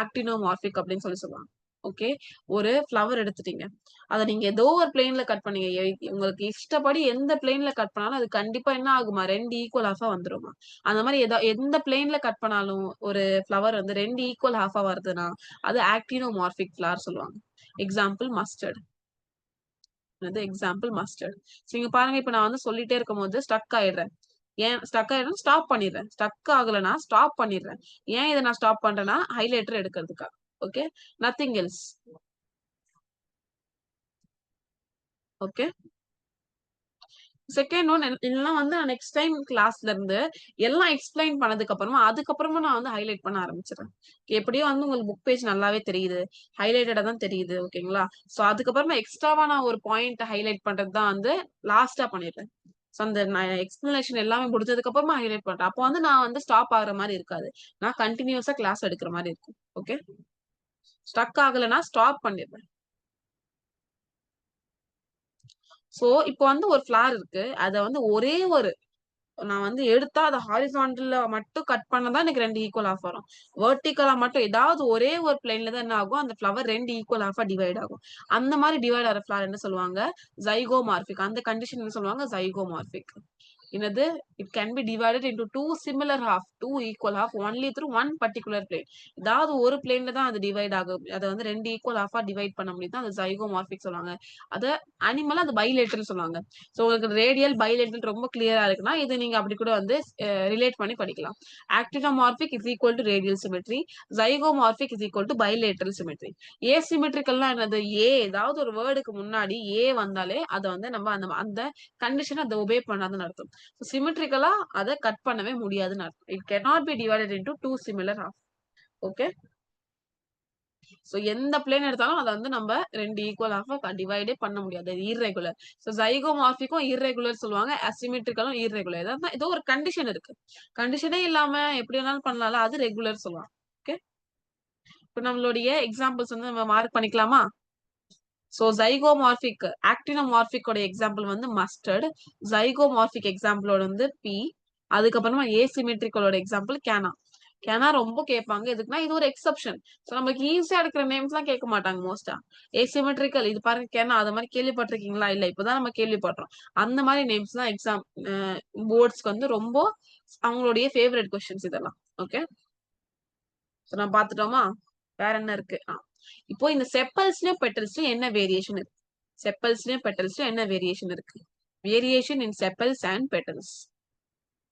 ஆக்டினோமார்பிக் அப்படின்னு சொல்லுவாங்க. ஓகே, ஒரு ஃப்ளவர் எடுத்துட்டீங்க, அதை நீங்க ஏதோ ஒரு பிளேன்ல கட் பண்ணீங்க. உங்களுக்கு இஷ்டப்படி எந்த பிளேன்ல கட் பண்ணாலும் அது கண்டிப்பா என்ன ஆகுமா, ரெண்டு ஈக்குவல் ஆஃபா வந்துருமா. அந்த மாதிரி எந்த பிளேன்ல கட் பண்ணாலும் ஒரு ஃப்ளவர் வந்து ரெண்டு ஈக்குவல் ஆஃபா வருதுன்னா அது ஆக்டினோமார்பிக் ஃப்ளவர் சொல்லுவாங்க. Example mustard. Example mustard. இங்க பாருங்க, இப்ப நான் வந்து சொல்லிட்டே இருக்கும் போது ஸ்டக் ஆயிடுறேன். ஏன் ஸ்டக் ஆயிடுறேன்? ஸ்டாப் பண்ணிடுறேன். ஸ்டக் ஆகலனா ஸ்டாப் பண்ணிடுறேன். ஏன் இதை நான் ஸ்டாப் பண்றேன்னா ஹைலைட்டர் எடுக்கிறதுக்கா. Okay, nothing else. Okay, second one இதெல்லாம் வந்து நான் நெக்ஸ்ட் டைம் கிளாஸ்ல இருந்து எல்லாம் எக்ஸ்பிளைன் பண்ணதுக்கு அதுக்கப்புறமா நான் வந்து ஹைலைட் பண்ண ஆரம்பிச்சிடறேன். எப்படியோ வந்து உங்களுக்கு புக் பேஜ் நல்லாவே தெரியுது, ஹைலைட்டடா தான் தெரியுது. ஓகேங்களா. சோ அதுக்கப்புறமா எக்ஸ்ட்ராவா நான் ஒரு பாயிண்ட் ஹைலைட் பண்றது தான் வந்து லாஸ்டா பண்ணிடுறேன். சோ அந்த எக்ஸ்பிளனேஷன் எல்லாமே முடிஞ்சதுக்கு அப்புறமா ஹைலைட் பண்றேன். அப்போ வந்து நான் வந்து ஸ்டாப் ஆகுற மாதிரி இருக்காது. நான் கண்டினியூஸா கிளாஸ் எடுக்கிற மாதிரி இருக்கும். ஓகே, ஸ்டக் ஆகலைன்னா ஸ்டாப் பண்ணிடுறேன். சோ இப்போ வந்து ஒரு ஃபிளார் இருக்கு, அத வந்து நான் வந்து எடுத்தா அதை ஹாரிசான்டல்ல மட்டும் கட் பண்ணதான் எனக்கு ரெண்டு ஈக்குவல் ஆஃப் வரும். வெர்டிகலா மட்டும் ஏதாவது ஒரே ஒரு பிளைன்ல தான் என்ன ஆகும், அந்த ஃபிளவர் ரெண்டு ஈக்குவல் ஆஃபா டிவைட் ஆகும். அந்த மாதிரி டிவைட் ஆகிற ஃபிளவர் என்ன சொல்லுவாங்க, ஜைகோமார்பிக். அந்த கண்டிஷன் என்ன சொல்லுவாங்க, ஜைகோமார்பிக். என்னது, it can be divided into two similar half, two equal half only through one particular plane. ஏதாவது ஒரு பிளேன்ல தான் அது டிவைட் ஆகும். அதை வந்து ரெண்டு ஈக்குவல் ஹாஃபா டிவைட் பண்ண முடியும், அது ஜைகோமார்பிக் சொல்லுவாங்க. அது அனிமல் அது பைலேட்டரல் சொல்லுவாங்க. சோ உங்களுக்கு ரேடியல் பைலேட்டரல் ரொம்ப கிளியரா இருக்குன்னா இது நீங்க அப்படி கூட வந்து ரிலேட் பண்ணி படிக்கலாம். Actinomorphic is equal to radial symmetry, zygomorphic is equal to bilateral symmetry. ஏசிமெட்ரிக்கல்னா என்னது, ஏதாவது ஒரு வேர்டுக்கு முன்னாடி ஏ வந்தாலே அதை வந்து நம்ம அந்த அந்த கண்டிஷன் அதை ஒபே பண்ணாதுன்னு அர்த்தம். சிமெட்ரிக்கலா அதை கட் பண்ணவே முடியாதுன்னு அர்த்தம். It cannot be divided into two similar half. Okay, so எந்த பிளேன் எடுத்தாலும் அதை வந்து நம்ம ரெண்டு ஈக்குவல் ஹாஃபா டிவைடே பண்ண முடியாது, இர்ரெகுலர். சோ ஜைகோமார்பிக்கும் இர்ரெகுலர் சொல்லுவாங்க, அசிமெட்ரிக்கலும் இர்ரெகுலர். ஏதோ ஒரு கண்டிஷன் இருக்கு. கண்டிஷனே இல்லாம எப்படி வேணாலும் பண்ணலாம்ல, அது ரெகுலர் சொல்லுவாங்க. ஓகே, இப்போ நம்மளுடைய எக்ஸாம்பிள்ஸ் வந்து நம்ம மார்க் பண்ணிக்கலாமா. சோ ஜைகோமார்பிக் ஆக்டினோமார்பிக்கோட எக்ஸாம்பிள் வந்து மஸ்டர்ட், ஜைகோமார்பிக் எக்ஸாம்பிளோட வந்து பி, அதுக்கப்புறமா ஏசிமெட்ரிக்கலோட எக்ஸாம்பிள் கேனா. கேனா ரொம்ப கேட்பாங்க, எதுக்குன்னா இது ஒரு எக்ஸப்ஷன். சோ நமக்கு ஈஸியா இருக்கிற நேம்ஸ் எல்லாம் கேட்க மாட்டாங்க மோஸ்டா. ஏசிமெட்ரிக்கல் இது பாருங்க, கேனா அது மாதிரி கேள்விப்பட்டிருக்கீங்களா, இல்ல இப்பதான் நம்ம கேள்விப்படுறோம். அந்த மாதிரி நேம்ஸ் தான் எக்ஸாம் போர்ட்ஸ்க்கு வந்து ரொம்ப அவங்களுடைய ஃபேவரட் கொஸ்டின்ஸ் இதெல்லாம். ஓகே, சோ நான் பாத்துட்டோமா, வேற என்ன இருக்கு. இப்போ இந்த செப்பல்ஸ்லயும் பெட்டல்ஸ்லயும் என்ன வேரியேஷன் இருக்கு? செப்பல்ஸ்லயும் பெட்டல்ஸ்லயும் என்ன வேரியேஷன் இருக்கு? Variation in sepals and petals.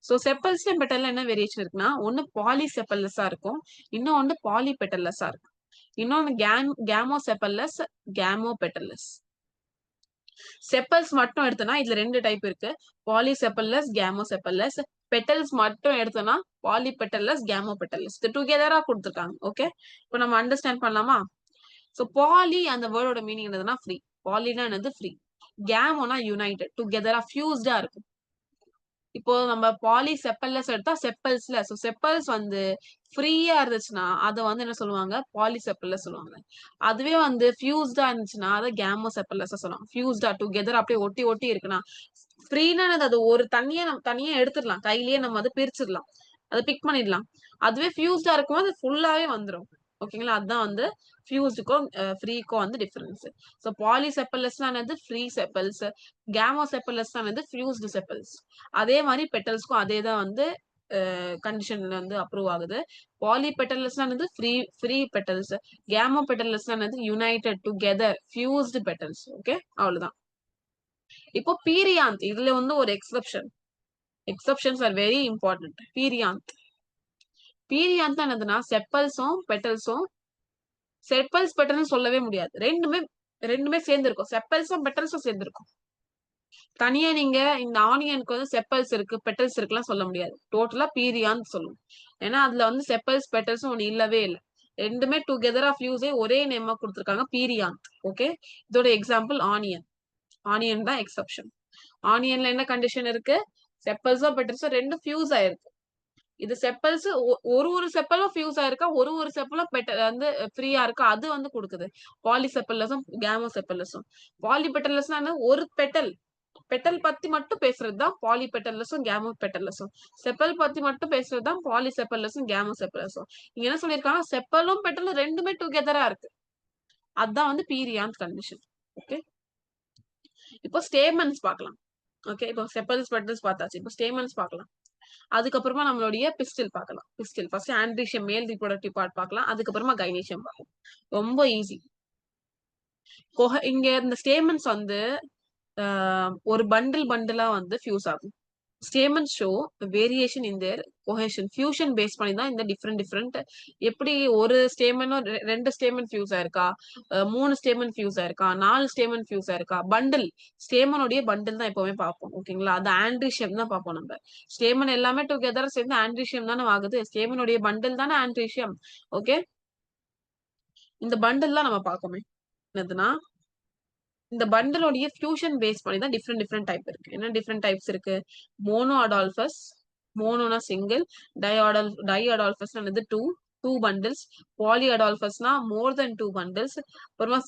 So செப்பல்ஸ்லயும் பெட்டல்ல என்ன வேரியேஷன் இருக்குன்னா, ஒன்னு பாலி செப்பல்லஸா இருக்கும், இன்னொன்னு பாலி பெட்டல்லஸா இருக்கும், இன்னொன்னு கேமோ செப்பல்லஸ், கேமோ பெட்டல்லஸ். செப்பல்ஸ் மட்டும் எடுத்தோம்னா இதுல ரெண்டு டைப் இருக்கு, பாலி செப்பல்லஸ், கேமோ செப்பல்லஸ். பெட்டல்ஸ் மட்டும் எடுத்தோம்னா பாலி பெட்டல்லஸ், கேமோ பெட்டல்லஸ். இது டுகெதரா கொடுத்துருக்காங்க. ஓகே, இப்போ நம்ம அண்டர்ஸ்டாண்ட் பண்ணலாமா? ஸோ பாலி அந்த வேர்டோட மீனிங் என்னதுன்னா ஃப்ரீ. பாலினா என்னது? ஃப்ரீ. கேமோனா யுனைடெட், டுகெதரா ஃபியூஸ்டா இருக்கும். இப்போ நம்ம பாலி செப்பல்லஸ் எடுத்தா செப்பல்ஸ்ல, ஸோ செப்பல்ஸ் வந்து ஃப்ரீயா இருந்துச்சுன்னா அதை வந்து என்ன சொல்லுவாங்க? பாலி செப்பல்லஸ் சொல்லுவாங்க. அதுவே வந்து ஃபியூஸ்டா இருந்துச்சுன்னா அதை கேமோ செப்பல்லஸ் சொல்லுவாங்க. ஃபியூஸ்டா டுகெதர் அப்படியே ஒட்டி ஒட்டி இருக்குன்னா, ஃப்ரீனா அது ஒரு நம்ம தனியா எடுத்துடலாம், கையிலேயே நம்ம அதை பிரிச்சிடலாம், அதை பிக் பண்ணிடலாம். அதுவே ஃபியூஸ்டா இருக்கும்போது அது ஃபுல்லாவே வந்துடும். ஓகேங்களா? அதுதான் வந்து ஃபியூஸ்டுக்கும் ஃப்ரீக்கும் வந்து டிஃபரன்ஸ். ஸோ பாலி செப்பல்லஸ்னா என்னது? ஃப்ரீ செப்பல்ஸ். கேமோ செப்பல்லஸ்னா என்னது? ஃபியூஸ்டு செப்பல்ஸ். அதே மாதிரி பெட்டல்ஸ்க்கும் அதே தான் வந்து கண்டிஷன்ல வந்து அப்ரூவ் ஆகுது. பாலி பெட்டல்லஸ்னா என்னது? Free petals. கேமோ பெட்டல்லஸ்னா என்னது? United together fused petals. Okay, அவ்வளவுதான். இப்போ பீரியாந்த், இதுல வந்து ஒரு exceptions are very important. Perianth என்னதுன்னா செப்பல்ஸும் பெட்டல்ஸும், செப்பல்ஸ் பெட்டல்ஸ் சொல்லவே முடியாது, ரெண்டுமே சேர்ந்து இருக்கும். செப்பல்ஸும் பெட்டல்ஸும் சேர்ந்து இருக்கும். தனியா நீங்க இந்த ஆனியனுக்கு வந்து செப்பல்ஸ் இருக்கு பெட்டல்ஸ் இருக்குலாம் சொல்ல முடியாது. டோட்டலா பீரியான்னு சொல்லணும். ஏன்னா அதுல வந்து செப்பல்ஸ் பெட்டல்ஸும் ஒண்ணு இல்லவே இல்லை. ரெண்டுமே டுகெதர் ஆஃப் யூஸே ஒரே நேமா கொடுத்துருக்காங்க, பீரியாந்த். ஓகே, இதோட எக்ஸாம்பிள் ஆனியன் தான் எக்ஸப்ஷன். ஆனியன்ல என்ன கண்டிஷன் இருக்கு? செப்பல்ஸோ பெட்டல்ஸோ ரெண்டும் ஃபியூஸ் ஆயிருக்கு. இது செப்பல்ஸ் ஒரு செப்பலும் ஃபியூஸ் ஆயிருக்கா, ஒரு செப்பலும் பெட்டல் வந்து ஃப்ரீயா இருக்கா, அது வந்து கொடுக்குது. பாலி செப்பல்லஸும் கேமோ செப்பல்லஸும். பாலி பெட்டல்லஸ்னா ஒரு பெட்டல் பத்தி மட்டும் பேசுறதுதான் பாலி பெட்டல்லஸும் கேமோ பெட்டல்லஸும். செப்பல் பத்தி மட்டும் பேசுறதுதான் பாலி செப்பல்லஸும் கேமோ செப்பல்லஸும். இங்க என்ன சொல்லியிருக்காங்க? செப்பலும் பெட்டலும் ரெண்டுமே டுகெதரா இருக்கு. அதுதான் வந்து பீரியாந்த் கண்டிஷன். ஓகே, இப்போ ஸ்டேமன்ஸ் பார்க்கலாம். ஓகே, இப்போ செப்பல்ஸ் பெட்டல்ஸ் பார்த்தாச்சு, இப்போ ஸ்டேமன்ஸ் பார்க்கலாம். அதுக்கப்புறமா நம்மளுடைய பிஸ்டில் பார்க்கலாம். பிஸ்டில் ஃபர்ஸ்ட் ஆண்ட்ரீஷியம் மேல் ரிப்ரொடக்டிவ் பார்ட் பார்க்கலாம், அதுக்கப்புறமா கைனீஷியம் பார்க்கலாம். ரொம்ப ஈஸி. இங்க இந்த ஸ்டேமன்ஸ் வந்து ஒரு பண்டிலா வந்து ஃபியூஸ் ஆகும். Stamens show variation in their cohesion. Fusion base பண்ணி தான் இந்த டிஃப்ரெண்ட் எப்படி ஒரு ஸ்டேமனும் ரெண்டு ஸ்டேமன் ஃபியூஸ் ஆயிருக்கா, 3 ஸ்டேமன் ஃபியூஸ் ஆயிருக்கா, 4 ஸ்டேமன் ஃபியூஸ் ஆயிருக்கா. ஸ்டேமனுடைய பண்டில் தான் எப்பவுமே பார்ப்போம். ஓகேங்களா? அது ஆண்ட்ரீஷியம் தான் பார்ப்போம் நம்ம. ஸ்டேமன் எல்லாமே டுகெதர் சேர்ந்து ஆண்ட்ரீஷியம் தானே ஆகுது. ஸ்டேமனுடைய பண்டில் தானே ஆண்ட்ரீஷியம். ஓகே, இந்த பண்டில் தான் நம்ம பார்க்கோமே. என்னதுன்னா இந்த பண்டலோடைய ஃபியூஷன் பேஸ் பண்ணி தான் டிஃப்ரெண்ட் டைப் இருக்கு. என்ன டிஃப்ரெண்ட் டைப்ஸ் இருக்கு? மோனோ அடால்பஸ், மோனோனா சிங்கிள், டை அடால்பஸ்னா டூ பண்டில்ஸ், பாலி அடால்பஸ்னா மோர் தென் 2 பண்டில்ஸ், அப்புறமா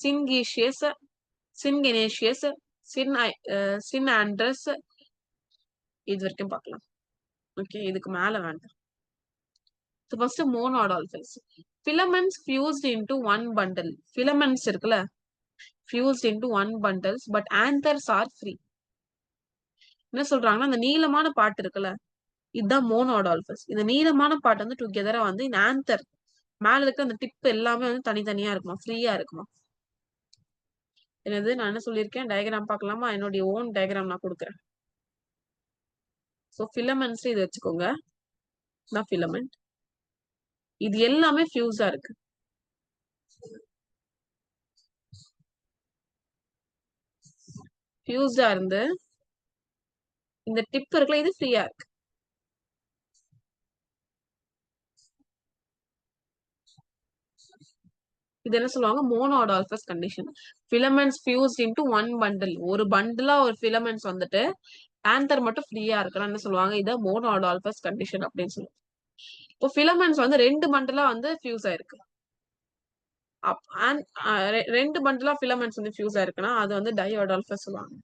சின்கெனேஷியஸ், சின் ஆண்ட்ரஸ், இது வரைக்கும் பார்க்கலாம். ஓகே, இதுக்கு மேல வேண்டாம். First monadelphous. filaments fused into one bundle. filaments இருக்குல்ல, fused into one bundles but anthers are free. என்ன சொல்றாங்கன்னா, அந்த நீளமான பாட்டு இருக்குல்ல, இதுதான் மோனோடால்பஸ். இந்த நீளமான பாட்டு வந்து டுகெதரா வந்து இந்த ஆந்தர் மேல இருக்க அந்த டிப் எல்லாமே வந்து தனித்தனியா இருக்குமா, ஃப்ரீயா இருக்குமா. என்னது நான் என்ன சொல்லியிருக்கேன்? டயக்ராம் பார்க்கலாமா? என்னுடைய ஓன் டயக்ராம் நான் கொடுக்குறேன். ஸோ ஃபிலமெண்ட்ஸ் இது வச்சுக்கோங்க, தான் ஃபிலமெண்ட். இது எல்லாமே ஃபியூஸா இருக்கு. ஃபியூஸ்டா இருந்து இந்த டிப் இருக்குல்ல, இது ஃப்ரீயா இருக்கு. இது என்ன சொல்லுவாங்க? Monadelphous condition. Filaments fused into one bundle. ஒரு பண்டிலா ஒரு ஃபிலமெண்ட்ஸ் வந்துட்டு ஆந்தர் மட்டும் ஃப்ரீயா இருக்குன்னு என்ன சொல்லுவாங்க? இதை மோனோடால்பஸ் கண்டிஷன் அப்படின்னு சொல்லுவாங்க. இப்போ ஃபிலமெண்ட்ஸ் வந்து ரெண்டு பண்டிலா வந்து ஃபியூஸ் ஆயிருக்கு. ரெண்டு பண்டிலா ஃபிலமெண்ட்ஸ் வந்து ஃபியூஸ் ஆயிருக்குன்னா அது வந்து டையோடால்பஸ் சொல்லுவாங்க.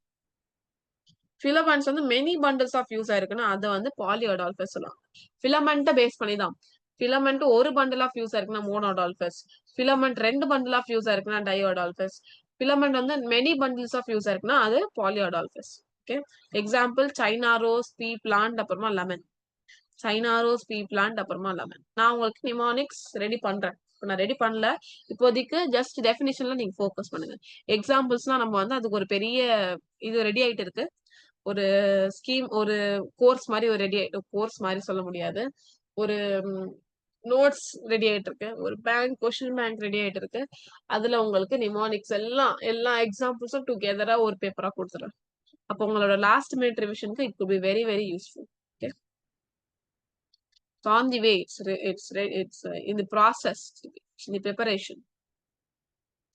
ஃபிலமெண்ட்ஸ் வந்து மெனி பண்டில்ஸ் ஆஃப் ஃபியூஸ் ஆயிருக்குன்னா அதை வந்து பாலியோடால்பஸ் சொல்லுவாங்க. ஃபிலமெண்ட்டை பேஸ் பண்ணி தான். ஃபிலமெண்ட் ஒரு பண்டில் ஆஃப் ஃபியூஸ் ஆயிருக்குன்னா மோனோடால்பஸ், ஃபிலமெண்ட் ரெண்டு பண்டில் ஆஃப் ஃபியூஸ் ஆயிருக்குன்னா டையோடால்பஸ், ஃபிலமெண்ட் வந்து மெனி பண்டில்ஸ் ஆஃப் ஃபியூஸ் ஆயிருக்குன்னா அது பாலியோடால்பஸ். ஓகே, எக்ஸாம்பிள் சைனா ரோஸ், பீ பிளான்ட், அப்புறமா லெமன். சைனா ரோஸ், பீ பிளான்ட், அப்புறமா லெமன். நான் உங்களுக்கு நிமோனிக்ஸ் ரெடி பண்றேன். நான் ரெடி பண்ணல. இப்போதைக்கு ஜஸ்ட் டெஃபினிஷன்ல நீங்க ஃபோக்கஸ் பண்ணுங்க. எக்ஸாம்பிள்ஸ்லாம் நம்ம வந்து அதுக்கு ஒரு பெரிய இது ரெடி ஆயிட்டு இருக்கு. ஒரு ஸ்கீம், ஒரு கோர்ஸ் மாதிரி ஒரு ரெடி ஆயிட்டு, கோர்ஸ் மாதிரி சொல்ல முடியாது, ஒரு நோட்ஸ் ரெடி ஆயிட்டு இருக்கு, ஒரு கொஸ்டின் பேங்க் ரெடி ஆயிட்டு இருக்கு. அதுல உங்களுக்கு நிமோனிக்ஸ் எல்லா எக்ஸாம்பிள்ஸும் டுகெதரா ஒரு பேப்பரா கொடுத்துறேன். அப்போ உங்களோட லாஸ்ட் மினிட் ரிவிஷனுக்கு it could be very very useful. Okay, on the way, it's in the process, in the preparation.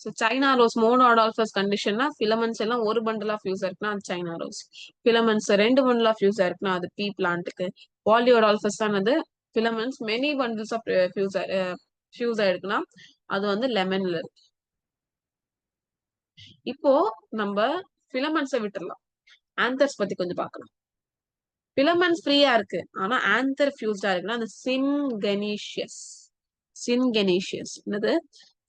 So China rose monoadolphus condition filaments எல்லாம் ஒரு bundle of fuse இருக்குன்னா அது China rose. Filaments ரெண்டு bundle of fuse இருக்குன்னா அது pea plantக்கு. Polyodolphus ஆனது filaments many bundles of fuse ஆயிருக்குன்னா அது வந்து lemonல இருக்கு. இப்போ நம்ம filaments விட்டுறலாம். anthers பத்தி கொஞ்சம் பார்க்கலாம். filaments ஃப்ரீயா இருக்கு, ஆனா anther fused இருக்குன்னா அது syngenesious. என்னது?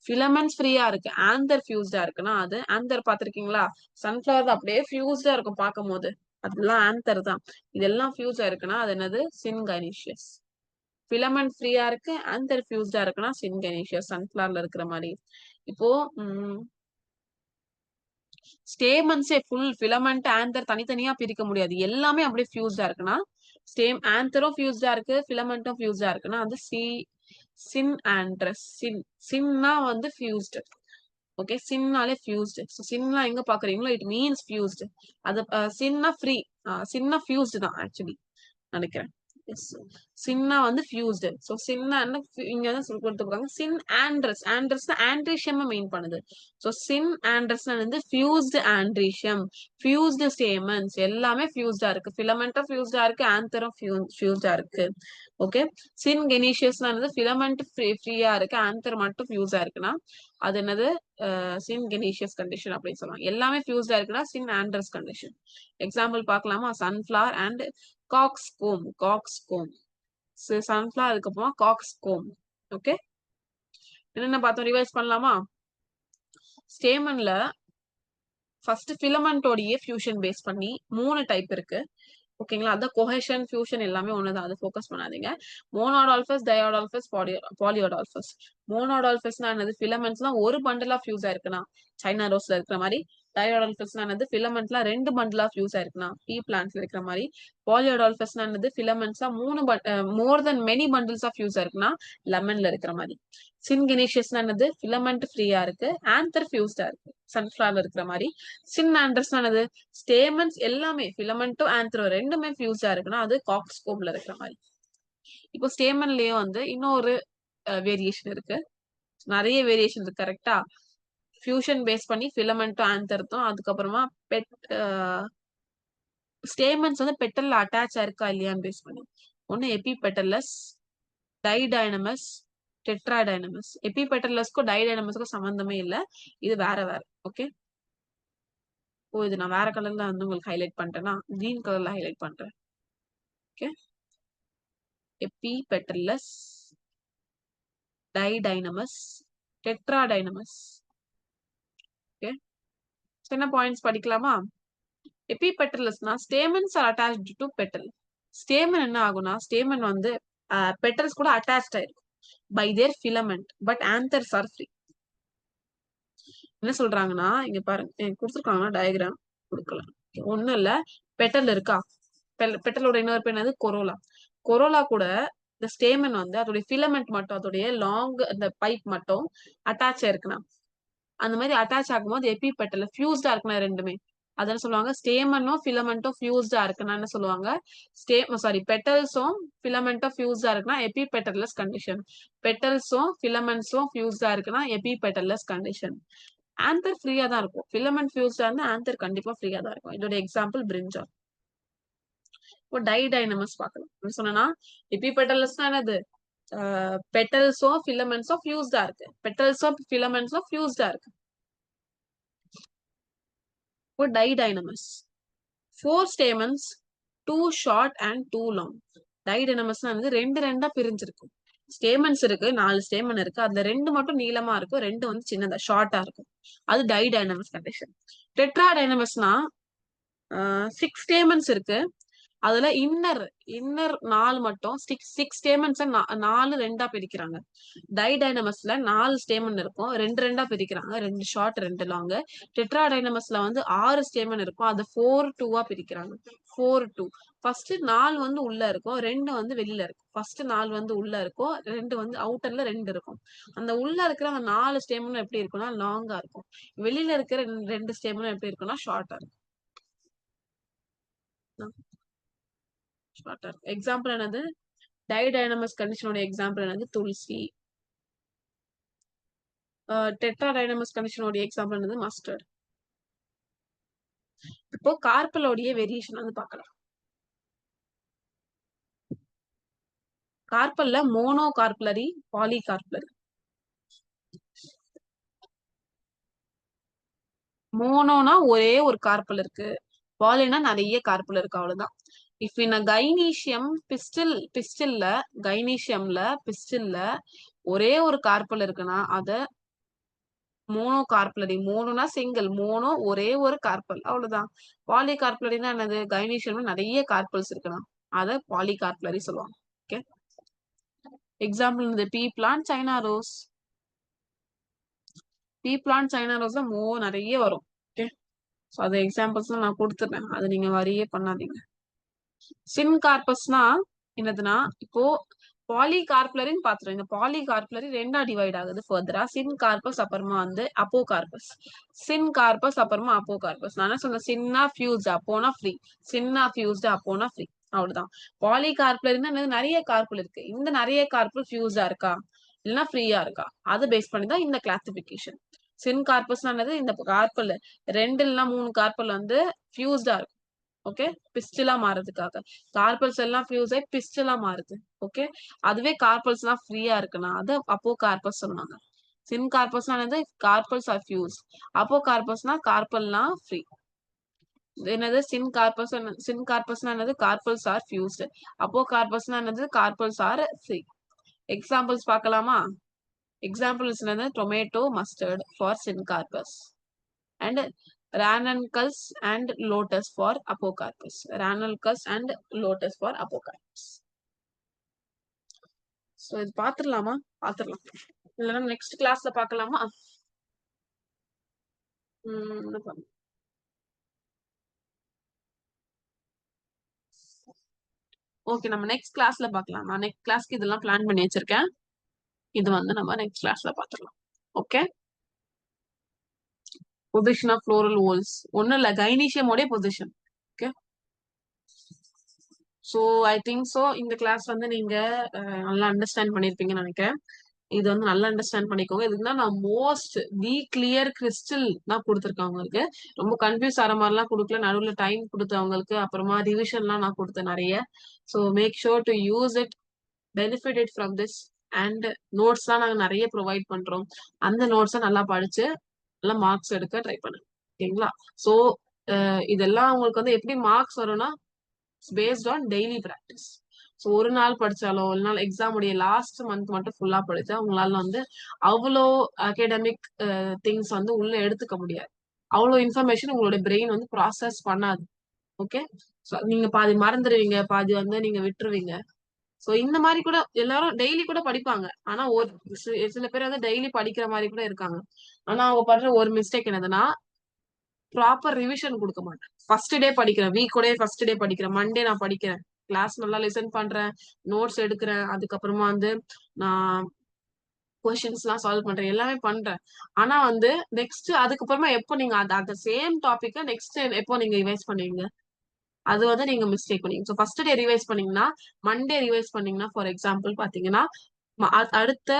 filaments ஃப்ரீயா இருக்கு, ஆந்தர் ஃபியூஸ்டா இருக்குன்னா அது ஆந்தர் பாத்திருக்கீங்களா? சன்ஃபிளவர் அப்படியே ஃபியூஸ்டா இருக்கும் பார்க்கும் போது, அதெல்லாம் ஆந்தர் தான். இதெல்லாம் ஃபியூஸா இருக்குன்னா அது என்னது? சின்கனீஷியஸ். filament ஃப்ரீயா இருக்கு, ஆந்தர் ஃபியூஸ்டா இருக்குன்னா சின்கனீஷியஸ், சன்ஃபிளவர்ல இருக்கிற மாதிரி. இப்போ ஸ்டேமன்ஸே ஃபுல் filament ஆந்தர் தனித்தனியா பிரிக்க முடியாது, எல்லாமே அப்படியே ஃபியூஸ்டா இருக்குன்னா ஆந்தரும் ஃபியூஸ்டா இருக்கு, filamentum ஃபியூஸ்டா இருக்குன்னா அது சின்ஆண்ட்ரஸ். சின்னா வந்து ஃபியூஸ்ட். Okay, சின்னாலே fused. சின்னா எங்க பாக்குறீங்களோ இட் மீன்ஸ் ஃபியூஸ்ட். அது சின்னா ஃப்ரீ, சின்னா ஃபியூஸ்ட் தான் ஆக்சுவலி நினைக்கிறேன். சின்னா வந்து ஃபியூஸ்டு. ஸோ சின்னா இங்க வந்து கொடுத்துருக்காங்க சின் ஆண்ட்ரஸ். ஆண்ட்ரஸ் ஆண்ட்ரீஷியம் மெயின் பண்ணுது. ஸோ சின் ஆண்ட்ரஸ் வந்து ஃபியூஸ்டு ஆண்ட்ரீஷியம், ஃபியூஸ்டு ஸ்டேமன்ஸ் எல்லாமே ஃபியூஸ்டா இருக்கு. ஃபிலமெண்ட்டும் ஃபியூஸ்டா இருக்கு, ஆந்தரும் ஃபியூஸ்டா இருக்கு. ஓகே, சின் கெனீஷியஸ்னா என்னது? ஃபிலமெண்ட் ஃப்ரீயா இருக்கு, ஆந்தர் மட்டும் ஃபியூஸா இருக்குன்னா அது என்னது? சின் கெனீஷியஸ் கண்டிஷன் அப்படின்னு சொல்லுவாங்க. எல்லாமே ஃபியூஸ்டா இருக்குன்னா சின் ஆண்ட்ரஸ் கண்டிஷன். எக்ஸாம்பிள் பார்க்கலாமா? Sunflower and coxcomb. சன்ஃபிளவர் அதுக்கப்புறமா coxcomb. ஓகே, என்னென்ன பார்த்தோம்? ரிவைஸ் பண்ணலாமா? ஸ்டேமன்ல ஃபர்ஸ்ட் ஃபிலமெண்டோடைய ஃபியூஷன் பேஸ் பண்ணி 3 டைப் இருக்கு. ஓகேங்களா? அதான் கொஹெஷன், ஃபியூஷன் எல்லாமே ஒண்ணுதான், அது ஃபோக்கஸ் பண்ணாதீங்க. மோனோடால்பஸ், டயோடால்பஸ், பாலியோடால்பஸ். மோனோடால்பஸ்னா என்னது? ஃபிலமெண்ட்ஸ்லாம் ஒரு பண்டலா ஃபியூஸ் ஆயிருக்குன்னா சைனா ரோஸ்ல இருக்கிற மாதிரி. டயோடால்பஸ்னா என்னது? ஃபிலமெண்ட்லாம் 2 பண்டலா ஃபியூஸ் ஆயிருக்குன்னா பீ பிளான்ட்ல இருக்கிற மாதிரி. பாலியோடால்பஸ்னா என்னது? ஃபிலமெண்ட்ஸ்லாம் மோர் தென் மெனி பண்டில்ஸ் ஆஃப் ஃபியூஸ் இருக்குன்னா லெமன்ல இருக்கிற மாதிரி. சின்கெனீஷியஸ்னா என்னது? ஃபிலமெண்ட் ஃப்ரீயா இருக்கு, ஆந்தர் ஃபியூஸ்டா இருக்கு, சன்ஃபிளவர்ல இருக்கிற மாதிரி. சின் ஆண்டர்ஸ்னா என்னது? ஸ்டேமன்ஸ் எல்லாமே ஃபிலமெண்ட்டும் ஆந்தரோ ரெண்டுமே ஃபியூஸா இருக்குன்னா அது காக்ஸ்கோம்ல இருக்கிற மாதிரி. இப்போ ஸ்டேமன்லயும் வந்து இன்னொரு வேரியேஷன் இருக்கு, நிறைய வேரியேஷன் இருக்கு கரெக்டா? ஃபியூஷன் பேஸ் பண்ணி ஃபிலமெண்ட்டும் ஆந்தர்த்தும், அதுக்கப்புறமா ஸ்டேமன்ஸ் வந்து பெட்டல்ல அட்டாச் ஆயிருக்கா இல்லையான்னு பேஸ் பண்ணி. ஒன்னு எபிபெட்டல்லஸ், டைடைனமஸ், டெட்ராடைனமஸ். எபிபெட்டல்லஸ்க்கும் டைடைனமஸ்க்கும் சம்பந்தமே இல்லை, இது வேற வேற. ஓகே, ஓ இது நான் வேற கலர்ல வந்து உங்களுக்கு ஹைலைட் பண்ணிட்டேன்னா கிரீன் கலர்ல ஹைலைட் பண்றேன். Okay, epipetalous, didynamous, tetradynamous. Okay, என்ன பாயிண்ட்ஸ் படிக்கலாமா? எபிபெட்டல்லஸ்னா stamens are attached to petal. Stamen என்ன ஆகும்னா ஸ்டேமன் வந்து பெட்டல்ஸ் கூட அட்டாச்ட் ஆயிருக்கும் by their filament, but anthers are free. என்ன சொல்றாங்கன்னா இங்க பாருங்க, கொடுத்துருக்காங்கன்னா டயக்ராம் கொடுக்கலாம். ஒண்ணும் இல்ல, பெட்டல் இருக்கா, பெட்டலோட இன்னொரு பேர் என்னது? கொரோலா. கொரோலா கூட இந்த ஸ்டேமன் வந்து அதோடைய ஃபிலமெண்ட் மட்டும், அதோடைய லாங் அந்த பைப் மட்டும் அட்டாச் ஆயிருக்குன்னா, அந்த மாதிரி அட்டாச் ஆகும்போது எபிபெட்டல் ஃபியூஸ்டா இருக்குன்னா ரெண்டுமே அதான் சொல்லுவாங்க. ஸ்டேமனும் ஃபிலமெண்ட்டும் ஃபியூஸ்டா இருக்குன்னா என்ன சொல்லுவாங்க? பெட்டல்ஸும் ஃபிலமெண்ட்டும் ஃபியூஸ்டா இருக்குன்னா எபிபெட்டல்லஸ் கண்டிஷன். பெட்டல்ஸும் ஃபிலமெண்ட்ஸும் ஃபியூஸ்டா இருக்குன்னா எபிபெட்டல்லஸ் கண்டிஷன். ஆந்தர் ஃப்ரீயா தான் இருக்கும், ஃபிலமெண்ட் ஃபியூஸ்டா இருந்தா ஆந்தர் கண்டிப்பா ஃப்ரீயா தான் இருக்கும். இதோட எக்ஸாம்பிள் பிரிஞ்சால். இப்போ டைடைனமஸ் பார்க்கலாம். என்ன சொன்னா எபிபெட்டல்லஸ்னா என்னது? பெட்டல்ஸும் ஃபிலமெண்ட்ஸும் ஃபியூஸ்டா இருக்கு, பெட்டல்ஸும் ஃபிலமெண்ட்ஸும் ஃபியூஸ்டா இருக்கு. இப்போ டைடைனமஸ் 4 stamens, 2 short and 2 long. டைடைனமஸ்னா வந்து ரெண்டு ரெண்டா பிரிஞ்சிருக்கும். ஸ்டேமன்ஸ் இருக்கு, 4 ஸ்டேமன் இருக்கு, அதுல 2 மட்டும் நீளமா இருக்கும், 2 வந்து சின்னதா ஷார்ட்டா இருக்கும், அது டைடைனமஸ் கண்டிஷன். டெட்ராடைனமஸ்னா 6 ஸ்டேமன்ஸ் இருக்கு, அதுல இன்னர் 4 மட்டும் 6 ஸ்டேட்மெண்ட்ஸ் 4 2ஆ பிரிக்கிறாங்க. டைனமஸ்ல 4 ஸ்டேட்மெண்ட் இருக்கும், 2 2ஆ பிரிக்கிறாங்க, 2 ஷார்ட் 2 லாங். டெட்ராடைனமஸ்ல வந்து 6 ஸ்டேட்மெண்ட் இருக்கும், அது 4 2ஆ பிரிக்கிறாங்க. 4 2. ஃபர்ஸ்ட் 4 வந்து உள்ள இருக்கும், 2 வந்து வெளியில இருக்கும். ஃபர்ஸ்ட் 4 வந்து உள்ள இருக்கும், 2 வந்து அவுட்டர்ல 2 இருக்கும். அந்த உள்ள இருக்கிற அந்த 4 ஸ்டேட்மெண்ட் எப்படி இருக்கும்னா லாங்கா இருக்கும். வெளியில இருக்கிற 2 ஸ்டேட்மெண்ட் எப்படி இருக்கும்னா ஷார்ட்டா இருக்கும். ஷார்ட்டா இருக்கும். எக்ஸாம்பிள் என்னது? டைனமஸ் கண்டிஷனோட எக்ஸாம்பிள் என்னது? துளசி. டெட்ராடைனமஸ் கண்டிஷனோட எக்ஸாம்பிள் என்னது? மஸ்டர்ட். இப்போ கார்பலோடைய வேரியேஷன் வந்து பார்க்கலாம். கார்பல்ல மோனோ கார்பலரி, பாலி கார்பலரி. மோனோனா ஒரே ஒரு கார்பல் இருக்கு, பாலினா நிறைய கார்பல் இருக்கு, அவ்வளவுதான். இஃப் இன் கைனீசியம் பிஸ்டில்ல ஒரே ஒரு கார்பல் இருக்குன்னா அத மோனோ கார்பலரி. மோனோனா சிங்கிள், மோனோ ஒரே ஒரு கார்பல், அவ்வளவுதான். பாலி கார்பலரினா என்னது? கைனீசியம்ல நிறைய கார்பல்ஸ் இருக்குன்னா அத பாலி கார்பலரி சொல்லுவாங்க. ஓகே. எக்ஸாம்பிள் இந்த பீ பிளான்ட், சைனா ரோஸ். பீ பிளான்ட், சைனா ரோஸ்ல நிறைய வரும். ஓகே. ஸோ அது எக்ஸாம்பிள்ஸ் நான் கொடுத்துருவேன், அது நீங்க வரியே பண்ணாதீங்க. சின் கார்பஸ்னா என்னதுன்னா, இப்போ பாலி கார்பலரின்னு பாத்துருவோம். இந்த பாலி கார்பலரி 2ஆ டிவைட் ஆகுது ஃபர்தரா. சின் கார்பஸ் அப்புறமா வந்து அப்போ கார்பஸ். சின் கார்பஸ் அப்புறமா அப்போ கார்பஸ். நான் என்ன சொன்னேன்? சின்னா ஃபியூஸ்ட் அப்போனா ஃப்ரீ, சின்னா ஃபியூஸ்ட் அப்போனா ஃப்ரீ, அவ்வளவுதான். பாலி கார்பலரின்னா நிறைய கார்பல் இருக்கு, இந்த நிறைய கார்பல் ஃபியூஸா இருக்கா இல்லைன்னா ஃப்ரீயா இருக்கா, அதை பேஸ் பண்ணி தான் இந்த கிளாசிபிகேஷன். சின் கார்பஸ்னா என்னது? இந்த கார்பல் 2 இல்லைன்னா 3 கார்பல் வந்து ஃபியூஸ்டா இருக்கும். ஓகே. பிஸ்டிலா மாறதுக்காக கார்பல்ஸ் எல்லாம் ஃபியூஸ் ஆகி பிஸ்டிலா மாறுது. ஓகே. அதுவே கார்பல்ஸ் எல்லாம் ஃப்ரீயா இருக்குன்னா அது அப்போ கார்பஸ் சொன்னாங்க. சின் கார்பஸ்னா என்னது? Carpels are fuse. அப்போ கார்பஸ்னா கார்பல்லாம் ஃப்ரீ. என்னது? சின் கார்பஸ்னா என்னது? Carpels are fused. அப்போ கார்பஸ்னா என்னது? Carpels are free. எக்ஸாம்பிள்ஸ் பார்க்கலாமா? எக்ஸாம்பிள்ஸ் என்னது? Tomato, mustard for syncarpous and ranuncles and lotus for apocarpus. Ranuncles and lotus for apocarpus. So இது பாத்துடலாமா? பாத்துடலாம், இல்லைன்னா நெக்ஸ்ட் கிளாஸ்ல பாக்கலாமா? ஓகே, நம்ம நெக்ஸ்ட் கிளாஸ்ல பாக்கலாம். நான் நெக்ஸ்ட் கிளாஸ்க்கு இதெல்லாம் பிளான் பண்ணி வச்சிருக்கேன். இது வந்து நம்ம நெக்ஸ்ட் கிளாஸ்ல பாத்துடலாம். Okay. Position of floral whorls ஒன்னும் இல்ல, கைனீசியமோட position. Okay. So I think so இந்த கிளாஸ் வந்து நீங்க நல்லா அண்டர்ஸ்டாண்ட் பண்ணிருப்பீங்கன்னு நினைக்கிறேன். இது வந்து நல்லா அண்டர்ஸ்டாண்ட் பண்ணிக்கோங்க. இதுக்கு தான் நான் மோஸ்ட் தி கிளியர் கிறிஸ்டல் தான் கொடுத்துருக்கேன் அவங்களுக்கு. ரொம்ப கன்ஃபியூஸ் ஆகிற மாதிரிலாம் கொடுக்கல, நடுவில் டைம் கொடுத்து அவங்களுக்கு அப்புறமா ரிவிஷன்லாம் நான் கொடுத்தேன் நிறைய. So make sure to use it, benefit from this. And notes தான் நாங்கள் நிறைய ப்ரொவைட் பண்றோம். அந்த நோட்ஸை நல்லா படிச்சு நல்லா மார்க்ஸ் எடுக்க ட்ரை பண்ணுங்க. ஓகேங்களா? ஸோ இதெல்லாம் உங்களுக்கு வந்து எப்படி மார்க்ஸ் வரும்னா based on daily practice. So ஒரு நாள் படிச்சாலோ ஒரு நாள் எக்ஸாம் உடைய லாஸ்ட் மந்த் மட்டும் ஃபுல்லா படிச்சா உங்களால வந்து அவ்வளோ அகாடமிக் திங்ஸ் வந்து உள்ள எடுத்துக்க முடியாது. அவ்வளோ இன்ஃபர்மேஷன் உங்களோட பிரெயின் வந்து ப்ராசஸ் பண்ணாது. ஓகே. நீங்க பாதி மறந்துடுவீங்க, பாதி வந்து நீங்க விட்டுருவீங்க. சோ இந்த மாதிரி கூட எல்லாரும் டெய்லி கூட படிப்பாங்க. ஆனா ஒரு சில பேர் வந்து டெய்லி படிக்கிற மாதிரி கூட இருக்காங்க. ஆனா அவங்க பண்ற ஒரு மிஸ்டேக் என்னதுன்னா ப்ராப்பர் ரிவிஷன் கொடுக்க மாட்டேன். ஃபர்ஸ்ட் டே படிக்கிறேன், வீக்கோட ஃபர்ஸ்ட் டே படிக்கிறேன், மண்டே நான் படிக்கிறேன், கிளாஸ் நல்லா லிசன் பண்றேன், நோட்ஸ் எடுக்கிறேன், அதுக்கப்புறமா வந்து நான் கொஸ்டின்ஸ் எல்லாம் சால்வ் பண்றேன், எல்லாமே பண்றேன். ஆனா வந்து நெக்ஸ்ட் அதுக்கப்புறமா எப்போ நீங்க அந்த சேம் டாபிக்க நெக்ஸ்ட் எப்போ நீங்க ரிவைஸ் பண்ணுவீங்க? அது வந்து நீங்க மிஸ்டேக் பண்ணீங்க. ஸோ ஃபர்ஸ்ட் டே ரிவைஸ் பண்ணீங்கன்னா மண்டே ரிவைஸ் பண்ணீங்கன்னா ஃபார் எக்ஸாம்பிள் பாத்தீங்கன்னா அடுத்த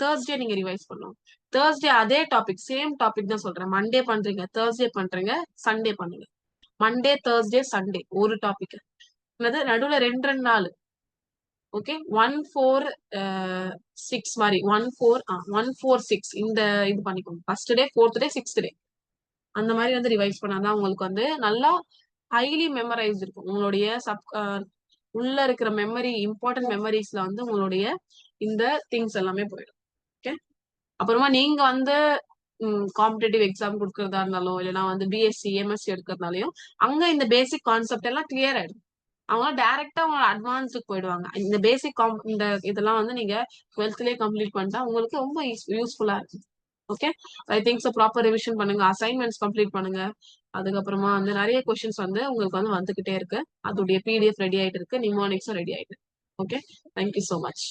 தேர்ஸ்டே நீங்க ரிவைஸ் பண்ணுவோம். தேர்ஸ்டே அதே டாபிக் சேம் டாபிக் தான் சொல்றேன். மண்டே பண்றீங்க, தேர்ஸ்டே பண்றீங்க, சண்டே பண்ணுங்க. மண்டே தேர்ஸ்டே சண்டே ஒரு டாபிக். நடுவுல 2 நாள். ஓகே. 1-4-6 மாதிரி 1-4-6 இந்த இது பண்ணிக்கோங்க. First day, fourth day, sixth day அந்த மாதிரி வந்து ரிவைஸ் பண்ணாதான் உங்களுக்கு வந்து நல்லா ஹைலி மெமரைஸ் இருக்கும். உங்களுடைய உள்ள இருக்கிற மெமரி, இம்பார்ட்டன்ட் மெமரிஸ்ல வந்து உங்களுடைய இந்த திங்ஸ் எல்லாமே போயிடும். ஓகே. அப்புறமா நீங்க வந்து காம்படிட்டிவ் எக்ஸாம் கொடுக்கறதா இருந்தாலும் இல்லைன்னா வந்து பிஎஸ்சி எம்எஸ்சி எடுக்கிறதுனாலையும் அங்க இந்த பேசிக் கான்செப்ட் எல்லாம் கிளியர் ஆயிடும். அவங்க டைரக்டா அவங்க அட்வான்ஸுக்கு போயிடுவாங்க. இந்த பேசிக் இந்த இதெல்லாம் வந்து நீங்க 12th கம்ப்ளீட் பண்ணிட்டா உங்களுக்கு ரொம்ப யூஸ்ஃபுல்லா இருக்கும். ஓகே. ஐ திங்க் ஸோ ப்ராப்பர் ரிவிஷன் பண்ணுங்க. அசைன்மெண்ட்ஸ் கம்ப்ளீட் பண்ணுங்க. அதுக்கப்புறமா வந்து நெறைய கொஸ்டின்ஸ் வந்து உங்களுக்கு வந்து வந்துகிட்டே இருக்கு. அதோடைய பிடிஎஃப் ரெடி ஆயிட்டு இருக்கு. நிமோனிக்ஸும் ரெடி ஆயிட்டு இருக்கு. Okay. Thank you so much.